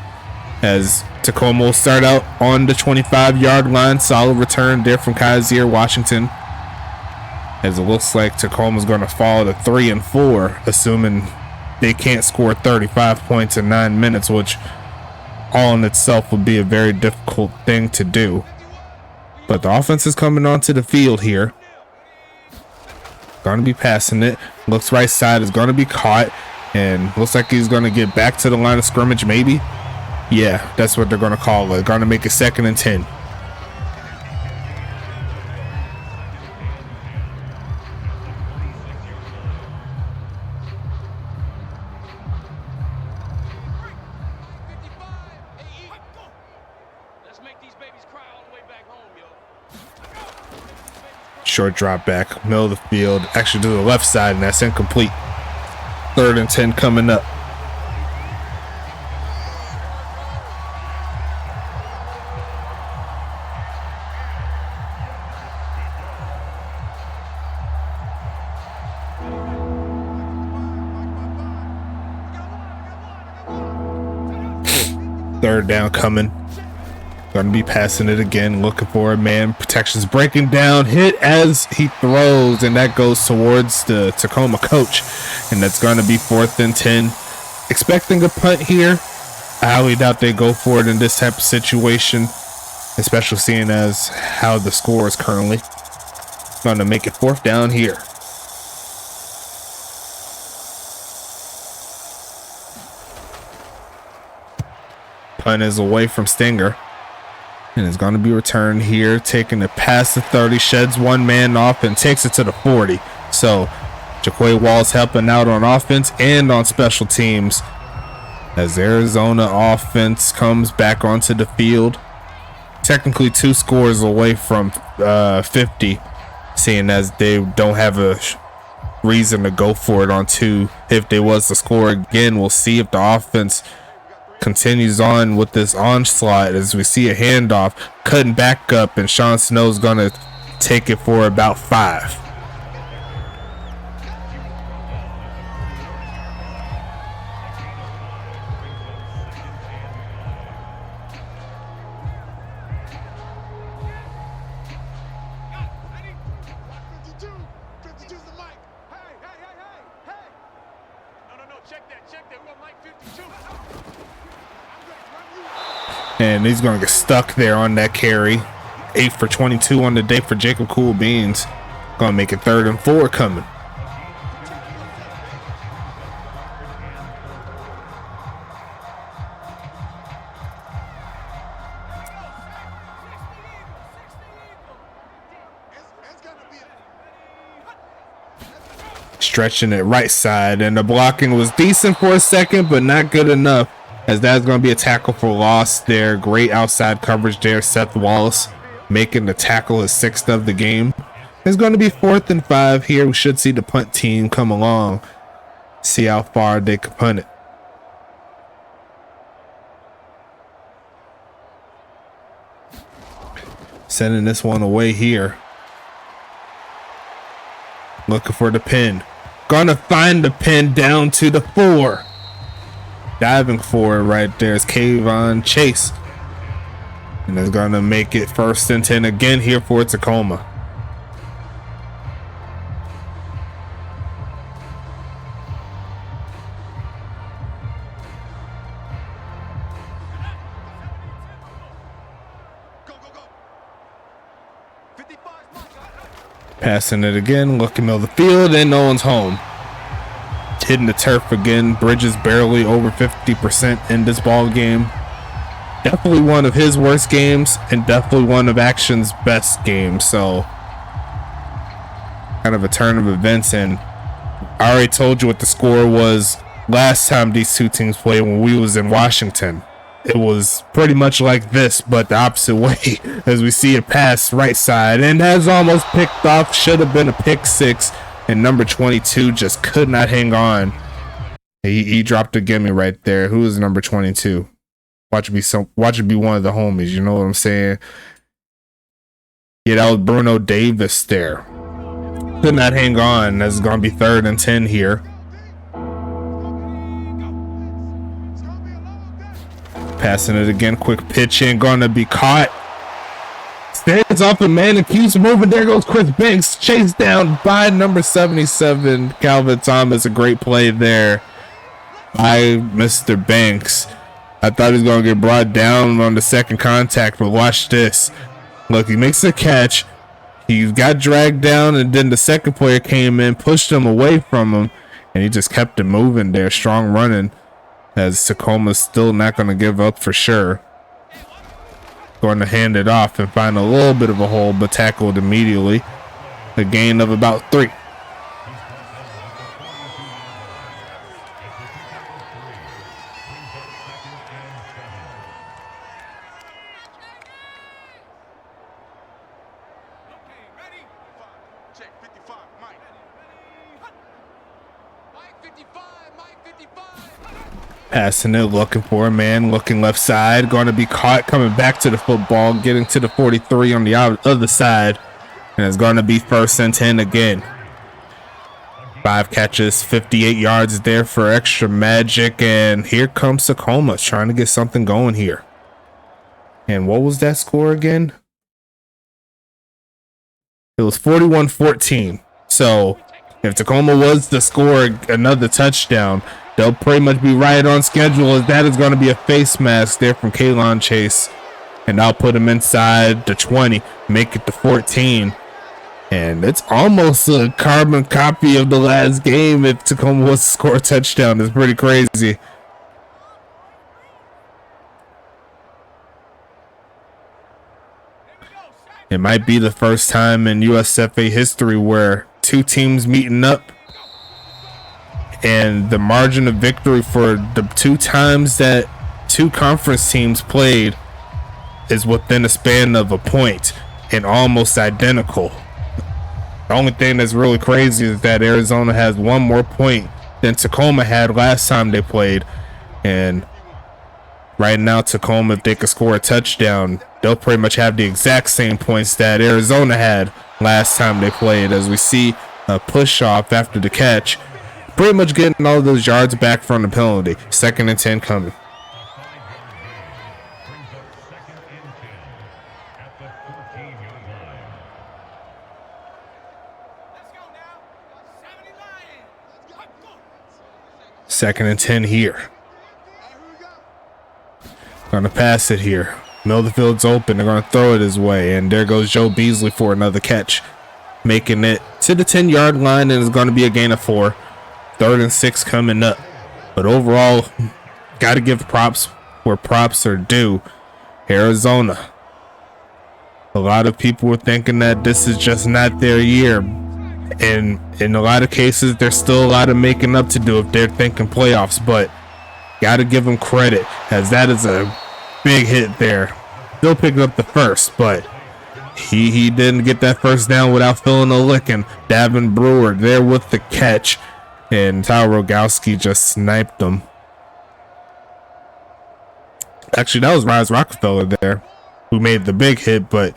as Tacoma will start out on the 25-yard line. Solid return there from Kaiser Washington, as it looks like Tacoma's going to fall to 3-4, assuming they can't score 35 points in 9 minutes, which all in itself would be a very difficult thing to do. But the offense is coming onto the field here. Going to be passing it. Looks right side, is going to be caught, and looks like he's going to get back to the line of scrimmage, maybe. Yeah, that's what they're going to call it. Going to make it 2nd and 10. Short drop back, middle of the field, actually to the left side, and that's incomplete. 3rd and 10 coming up. Third down coming. Gonna be passing it again, looking for a man. Protection's breaking down, hit as he throws, and that goes towards the Tacoma coach. And that's gonna be 4th and 10. Expecting a punt here. I highly doubt they go for it in this type of situation, especially seeing as how the score is currently. Gonna make it 4th down here. Punt is away from Stinger. And it's going to be returned here, taking it past the 30, sheds one man off and takes it to the 40. So Jaquay Walls helping out on offense and on special teams as Arizona offense comes back onto the field. Technically 2 scores away from 50, seeing as they don't have a reason to go for it on 2. If they was to score again, we'll see if the offense continues on with this onslaught as we see a handoff cutting back up, and Sean Snow's gonna take it for about 5. And he's going to get stuck there on that carry. 8 for 22 on the day for Jacob Cool Beans. Going to make it 3rd and 4 coming. Stretching it right side, and the blocking was decent for a second, but not good enough, as that's going to be a tackle for loss there. Great outside coverage there. Seth Wallace making the tackle his 6th of the game. It's going to be 4th and 5 here. We should see the punt team come along, see how far they can punt it. Sending this one away here. Looking for the pin. Gonna find the pin down to the 4. Diving for it right there is Kayvon Chase. And it's gonna make it 1st and 10 again here for Tacoma. Passing it again, looking middle of the field, and no one's home. Hitting the turf again. Bridges barely over 50% in this ball game. Definitely one of his worst games, and definitely one of Action's best games. So, kind of a turn of events. And I already told you what the score was last time these two teams played when we was in Washington. It was pretty much like this, but the opposite way, as we see it pass right side, and that's almost picked off. Should have been a pick 6, and number 22 just could not hang on. He dropped a gimme right there. Who is number 22? Watch it be one of the homies. You know what I'm saying? Yeah, that was Bruno Davis there. Could not hang on. That's gonna be 3rd and 10 here. Passing it again, quick pitch in, gonna be caught. Stands off a man and keeps moving. There goes Chris Banks, chased down by number 77, Calvin Thomas. A great play there by Mr. Banks. I thought he was gonna get brought down on the second contact, but watch this. Look, he makes a catch. He got dragged down, and then the second player came in, pushed him away from him, and he just kept it moving there. Strong running, as Tacoma's still not going to give up for sure. Going to hand it off and find a little bit of a hole, but tackled immediately. A gain of about 3. Passing it, looking for a man, looking left side, going to be caught, coming back to the football, getting to the 43 on the other side, and it's going to be 1st and 10 again. 5 catches, 58 yards there for extra magic. And here comes Tacoma trying to get something going here. And what was that score again? It was 41-14. So if Tacoma was to score another touchdown, they'll pretty much be right on schedule, as that is going to be a face mask there from Kalon Chase. And I'll put him inside the 20, make it to 14. And it's almost a carbon copy of the last game if Tacoma was to score a touchdown. It's pretty crazy. It might be the first time in USFA history where 2 teams meeting up and the margin of victory for the 2 times that 2 conference teams played is within a span of a point and almost identical. The only thing that's really crazy is that Arizona has 1 more point than Tacoma had last time they played. And right now, Tacoma, if they could score a touchdown, they'll pretty much have the exact same points that Arizona had last time they played. As we see a push off after the catch, pretty much getting all of those yards back from the penalty. 2nd and 10 coming. Second and 10 here. Gonna pass it here. Middle of the field's open. They're gonna throw it his way. And there goes Joe Beasley for another catch, making it to the 10-yard line, and it's gonna be a gain of 4. 3rd and 6 coming up. But overall, gotta give props where props are due. Arizona. A lot of people were thinking that this is just not their year. And in a lot of cases, there's still a lot of making up to do if they're thinking playoffs, but gotta give them credit, as that is a big hit there. Still picking up the first, but he didn't get that first down without feeling a licking. Davin Brewer there with the catch, and Tyler Rogowski just sniped him. Actually, that was Rise Rockefeller there who made the big hit, but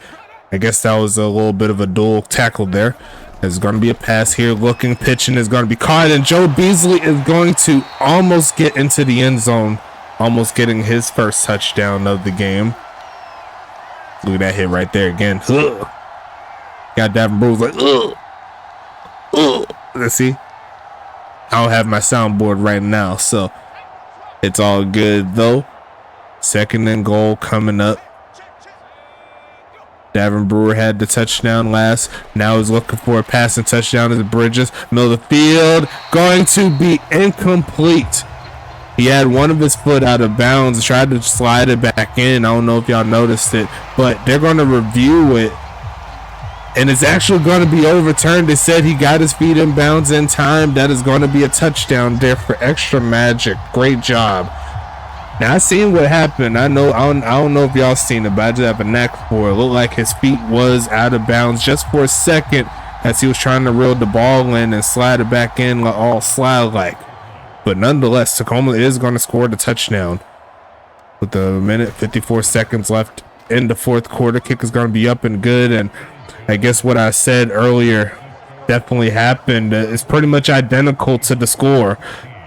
I guess that was a little bit of a dual tackle there. There's going to be a pass here, looking, pitching is going to be caught, and Joe Beasley is going to almost get into the end zone, almost getting his first touchdown of the game. Look at that hit right there again. Ugh. Got Davin Brewer like, ugh. Ugh. Let's see. I don't have my soundboard right now, so it's all good though. 2nd and goal coming up. Davin Brewer had the touchdown last. Now he's looking for a passing touchdown as Bridges. Middle of the field. Going to be incomplete. He had one of his foot out of bounds. Tried to slide it back in. I don't know if y'all noticed it, but they're going to review it. And it's actually going to be overturned. They said he got his feet in bounds in time. That is going to be a touchdown there for extra magic. Great job. Now I seen what happened. I don't know if y'all seen it, but I just have a knack for it. It looked like his feet was out of bounds just for a second as he was trying to reel the ball in and slide it back in all slide like. But nonetheless, Tacoma is going to score the touchdown with a minute 54 seconds left in the 4th quarter. Kick is going to be up and good, and I guess what I said earlier definitely happened. It's pretty much identical to the score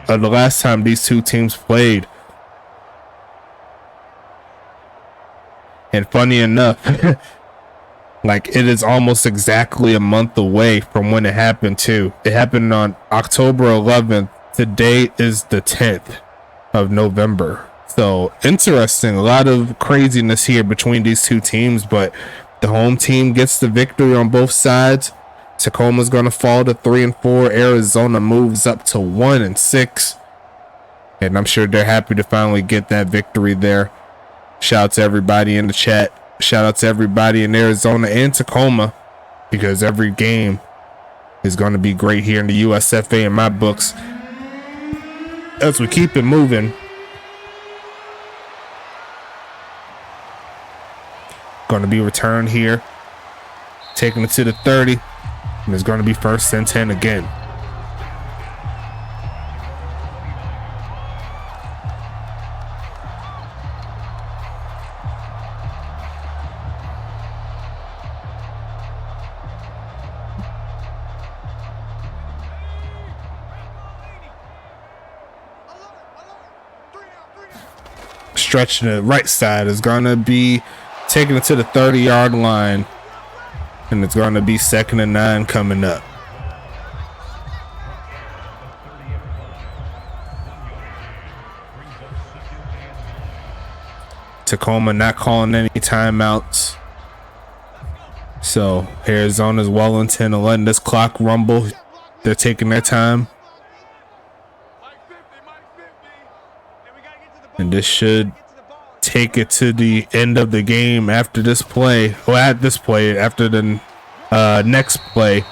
of the last time these 2 teams played. And funny enough, like it is almost exactly a month away from when it happened too. It happened on October 11th. Today is the 10th of November. So interesting. A lot of craziness here between these 2 teams, but the home team gets the victory on both sides. Tacoma's going to fall to 3-4. Arizona moves up to 1-6. And I'm sure they're happy to finally get that victory there. Shout out to everybody in the chat. Shout out to everybody in Arizona and Tacoma, because every game is going to be great here in the USFA in my books. As we keep it moving, going to be returned here, taking it to the 30, and it's going to be 1st and 10 again. stretch to the right side is going to be taking it to the 30-yard line. And it's going to be 2nd and 9 coming up. Tacoma not calling any timeouts. So Arizona's well intent on letting this clock rumble. They're taking their time. And this should take it to the end of the game after this play. Well, at this play, after the next play.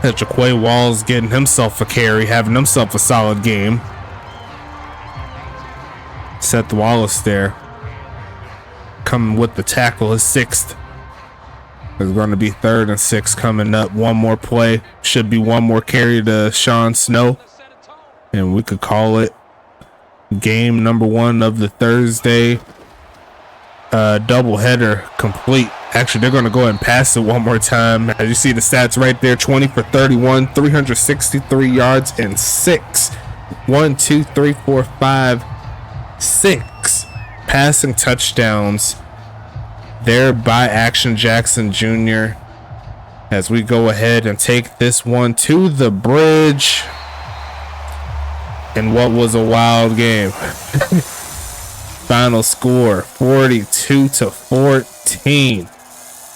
Jaquay Walls getting himself a carry, having himself a solid game. Seth Wallace there coming with the tackle, his 6th. There's going to be 3rd and 6 coming up. One more play, should be one more carry to Sean Snow, and we could call it game number 1 of the Thursday doubleheader complete. Actually, they're going to go ahead and pass it one more time. As you see the stats right there, 20 for 31, 363 yards and 6. 1, 2, 3, 4, 5, 6 passing touchdowns there by Action Jackson Jr. as we go ahead and take this one to the bridge in what was a wild game. Final score 42-14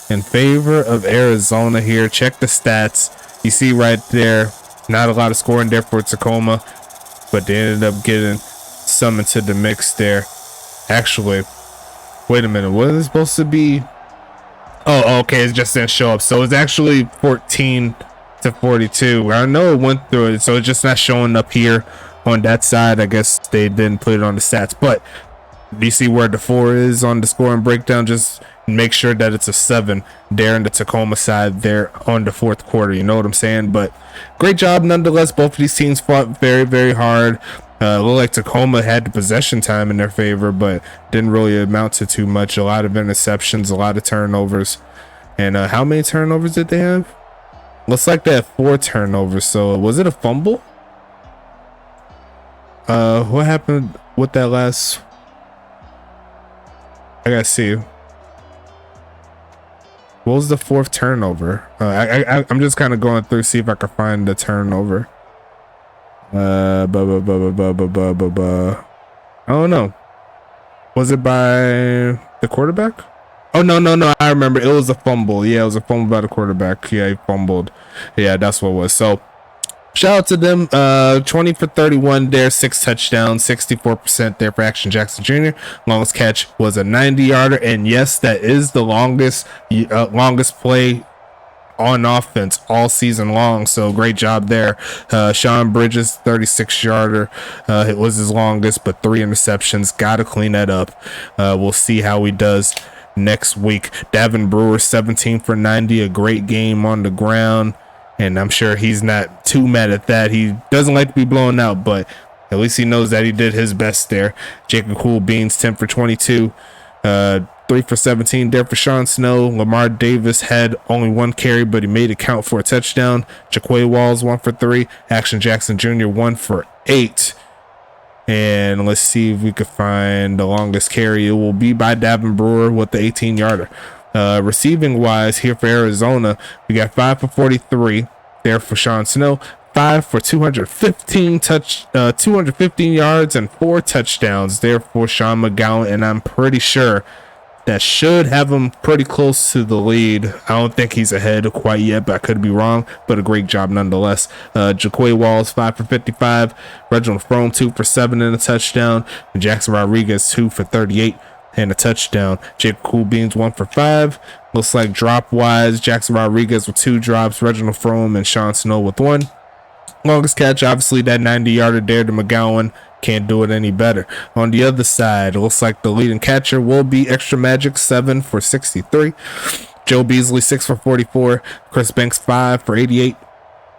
in favor of Arizona here. Check the stats. You see right there, not a lot of scoring there for Tacoma, but they ended up getting some into the mix there. Actually, wait a minute, what is it supposed to be? Oh, okay, it just didn't show up. So it's actually 14-42. I know it went through it, so it's just not showing up here on that side. I guess they didn't put it on the stats, but do you see where the 4 is on the scoring breakdown? Just make sure that it's a 7 there in the Tacoma side there on the 4th quarter. You know what I'm saying? But great job nonetheless. Both of these teams fought very, very hard. Looked like Tacoma had the possession time in their favor, but didn't really amount to too much. A lot of interceptions, a lot of turnovers. And how many turnovers did they have? Looks like they had 4 turnovers. So was it a fumble? What happened with that last? I gotta see. What was the 4th turnover? I'm just kind of going through, see if I can find the turnover. I don't know. Was it by the quarterback? Oh, no. I remember. It was a fumble. Yeah, it was a fumble by the quarterback. Yeah, he fumbled. Yeah, that's what it was. So, shout out to them. 20 for 31 there, 6 touchdowns, 64% there for Action Jackson Jr. Longest catch was a 90-yarder. And yes, that is the longest play on offense all season long. So great job there. Sean Bridges, 36-yarder. It was his longest, but 3 interceptions. Gotta clean that up. We'll see how he does next week. Davin Brewer, 17 for 90. A great game on the ground, and I'm sure he's not too mad at that. He doesn't like to be blown out, but at least he knows that he did his best there. Jacob Cool Beans, 10 for 22. 3 for 17 there for Sean Snow. Lamar Davis had only 1 carry, but he made it count for a touchdown. Jaquay Walls, 1 for 3. Action Jackson Jr., 1 for 8. And let's see if we could find the longest carry. It will be by Davin Brewer with the 18-yarder. Receiving wise here for Arizona, we got 5 for 43 there for Sean Snow. 5 for 215 yards and 4 touchdowns there for Sean McGowan. And I'm pretty sure that should have him pretty close to the lead. I don't think he's ahead quite yet, but I could be wrong. But a great job nonetheless. Jaquay Walls, 5 for 55. Reginald Frome, 2 for 7 and a touchdown. And Jackson Rodriguez, 2 for 38 and a touchdown. Jacob Cool Beans, 1 for 5. Looks like drop wise, Jackson Rodriguez with 2 drops. Reginald Frome and Sean Snow with 1. Longest catch, obviously that 90-yarder there to McGowan. Can't do it any better. On the other side, it looks like the leading catcher will be Extra Magic, 7 for 63. Joe Beasley, 6 for 44. Chris Banks, 5 for 88.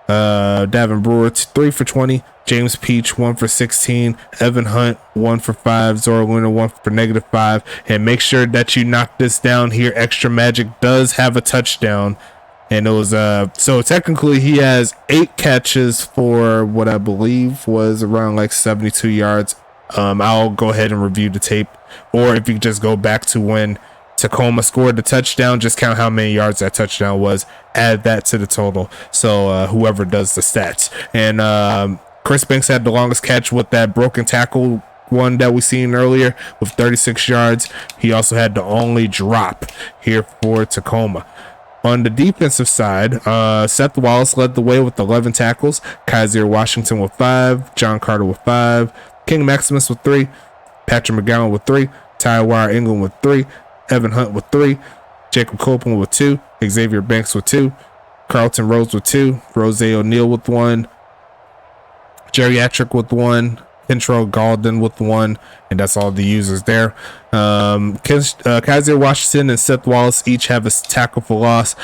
Davin Brewer, 3 for 20. James Peach, 1 for 16. Evan Hunt, 1 for 5. Zora Luna, 1 for -5. And make sure that you knock this down here. Extra Magic does have a touchdown. And it was so technically he has 8 catches for what I believe was around like 72 yards. I'll go ahead and review the tape, or if you just go back to when Tacoma scored the touchdown, just count how many yards that touchdown was, add that to the total. So whoever does the stats. And Chris Banks had the longest catch with that broken tackle one that we seen earlier with 36 yards. He also had the only drop here for Tacoma. On the defensive side, Seth Wallace led the way with 11 tackles, Kaiser Washington with 5, John Carter with 5, King Maximus with 3, Patrick McGowan with 3, Tywire England with 3, Evan Hunt with 3, Jacob Copeland with 2, Xavier Banks with 2, Carlton Rose with 2, Rose O'Neal with 1, Geriatric with 1, Intro Galden with 1, and that's all the users there. Kaiser Washington and Seth Wallace each have a tackle for loss.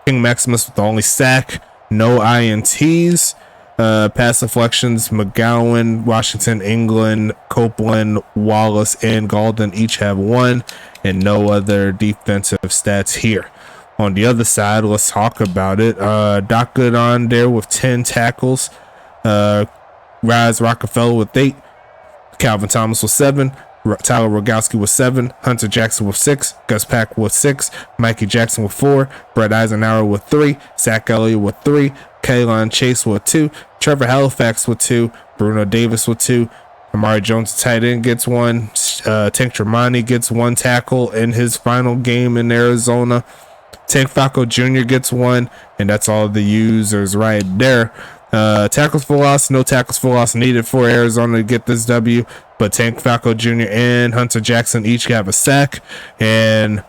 King Maximus with the only sack, no INTs. Pass deflections, McGowan, Washington, England, Copeland, Wallace, and Galden each have 1, and no other defensive stats here. On the other side, let's talk about it. Doc Good on there with 10 tackles. Rise Rockefeller with 8, Calvin Thomas with 7, Tyler Rogowski with 7, Hunter Jackson with 6, Gus Pack with 6, Mikey Jackson with 4, Brett Eisenhower with 3, Zach Elliott with 3, Kaylon Chase with 2, Trevor Halifax with 2, Bruno Davis with 2, Amari Jones tight end gets 1, Tank Tremonti gets 1 tackle in his final game in Arizona, Tank Falco Jr. gets 1, and that's all the users right there. Tackles for loss, no tackles for loss needed for Arizona to get this W, but Tank Falco Jr. and Hunter Jackson each have a sack. And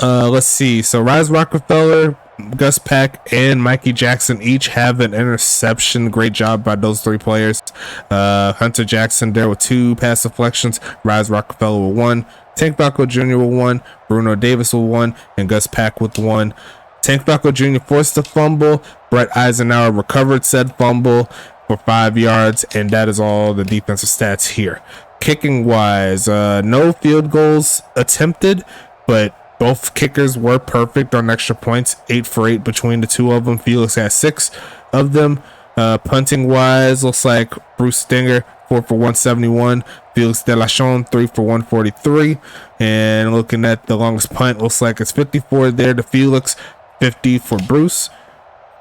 let's see, so Rise Rockefeller, Gus Pack, and Mikey Jackson each have an interception. Great job by those 3 players. Hunter Jackson there with 2 pass deflections, Rise Rockefeller with 1, Tank Falco Jr. with 1, Bruno Davis with 1, and Gus Pack with 1. Tank Falco Jr. forced a fumble. Brett Eisenhower recovered said fumble for 5 yards, and that is all the defensive stats here. Kicking wise, no field goals attempted, but both kickers were perfect on extra points, 8 for 8 between the 2 of them. Felix had 6 of them. Punting wise, looks like Bruce Stinger 4 for 171, Felix Delachon 3 for 143, and looking at the longest punt, looks like it's 54 there to Felix, 50 for Bruce.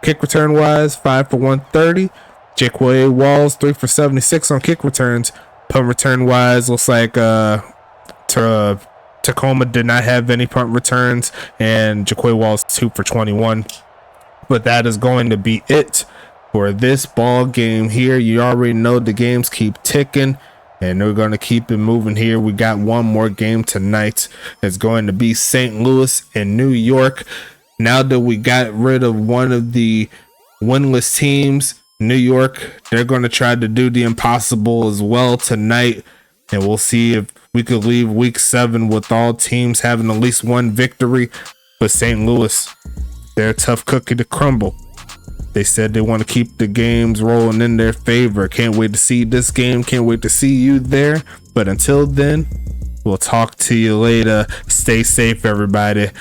Kick return wise, 5 for 130. Jaquay Walls 3 for 76 on kick returns. Punt return wise, looks like Tacoma did not have any punt returns, and Jaquay Walls 2 for 21. But that is going to be it for this ball game here. You already know the games keep ticking, and we're going to keep it moving here. We got one more game tonight. It's going to be St. Louis and New York. Now that we got rid of one of the winless teams, New York, they're going to try to do the impossible as well tonight. And we'll see if we could leave week 7 with all teams having at least 1 victory. But St. Louis, they're a tough cookie to crumble. They said they want to keep the games rolling in their favor. Can't wait to see this game. Can't wait to see you there. But until then, we'll talk to you later. Stay safe, everybody.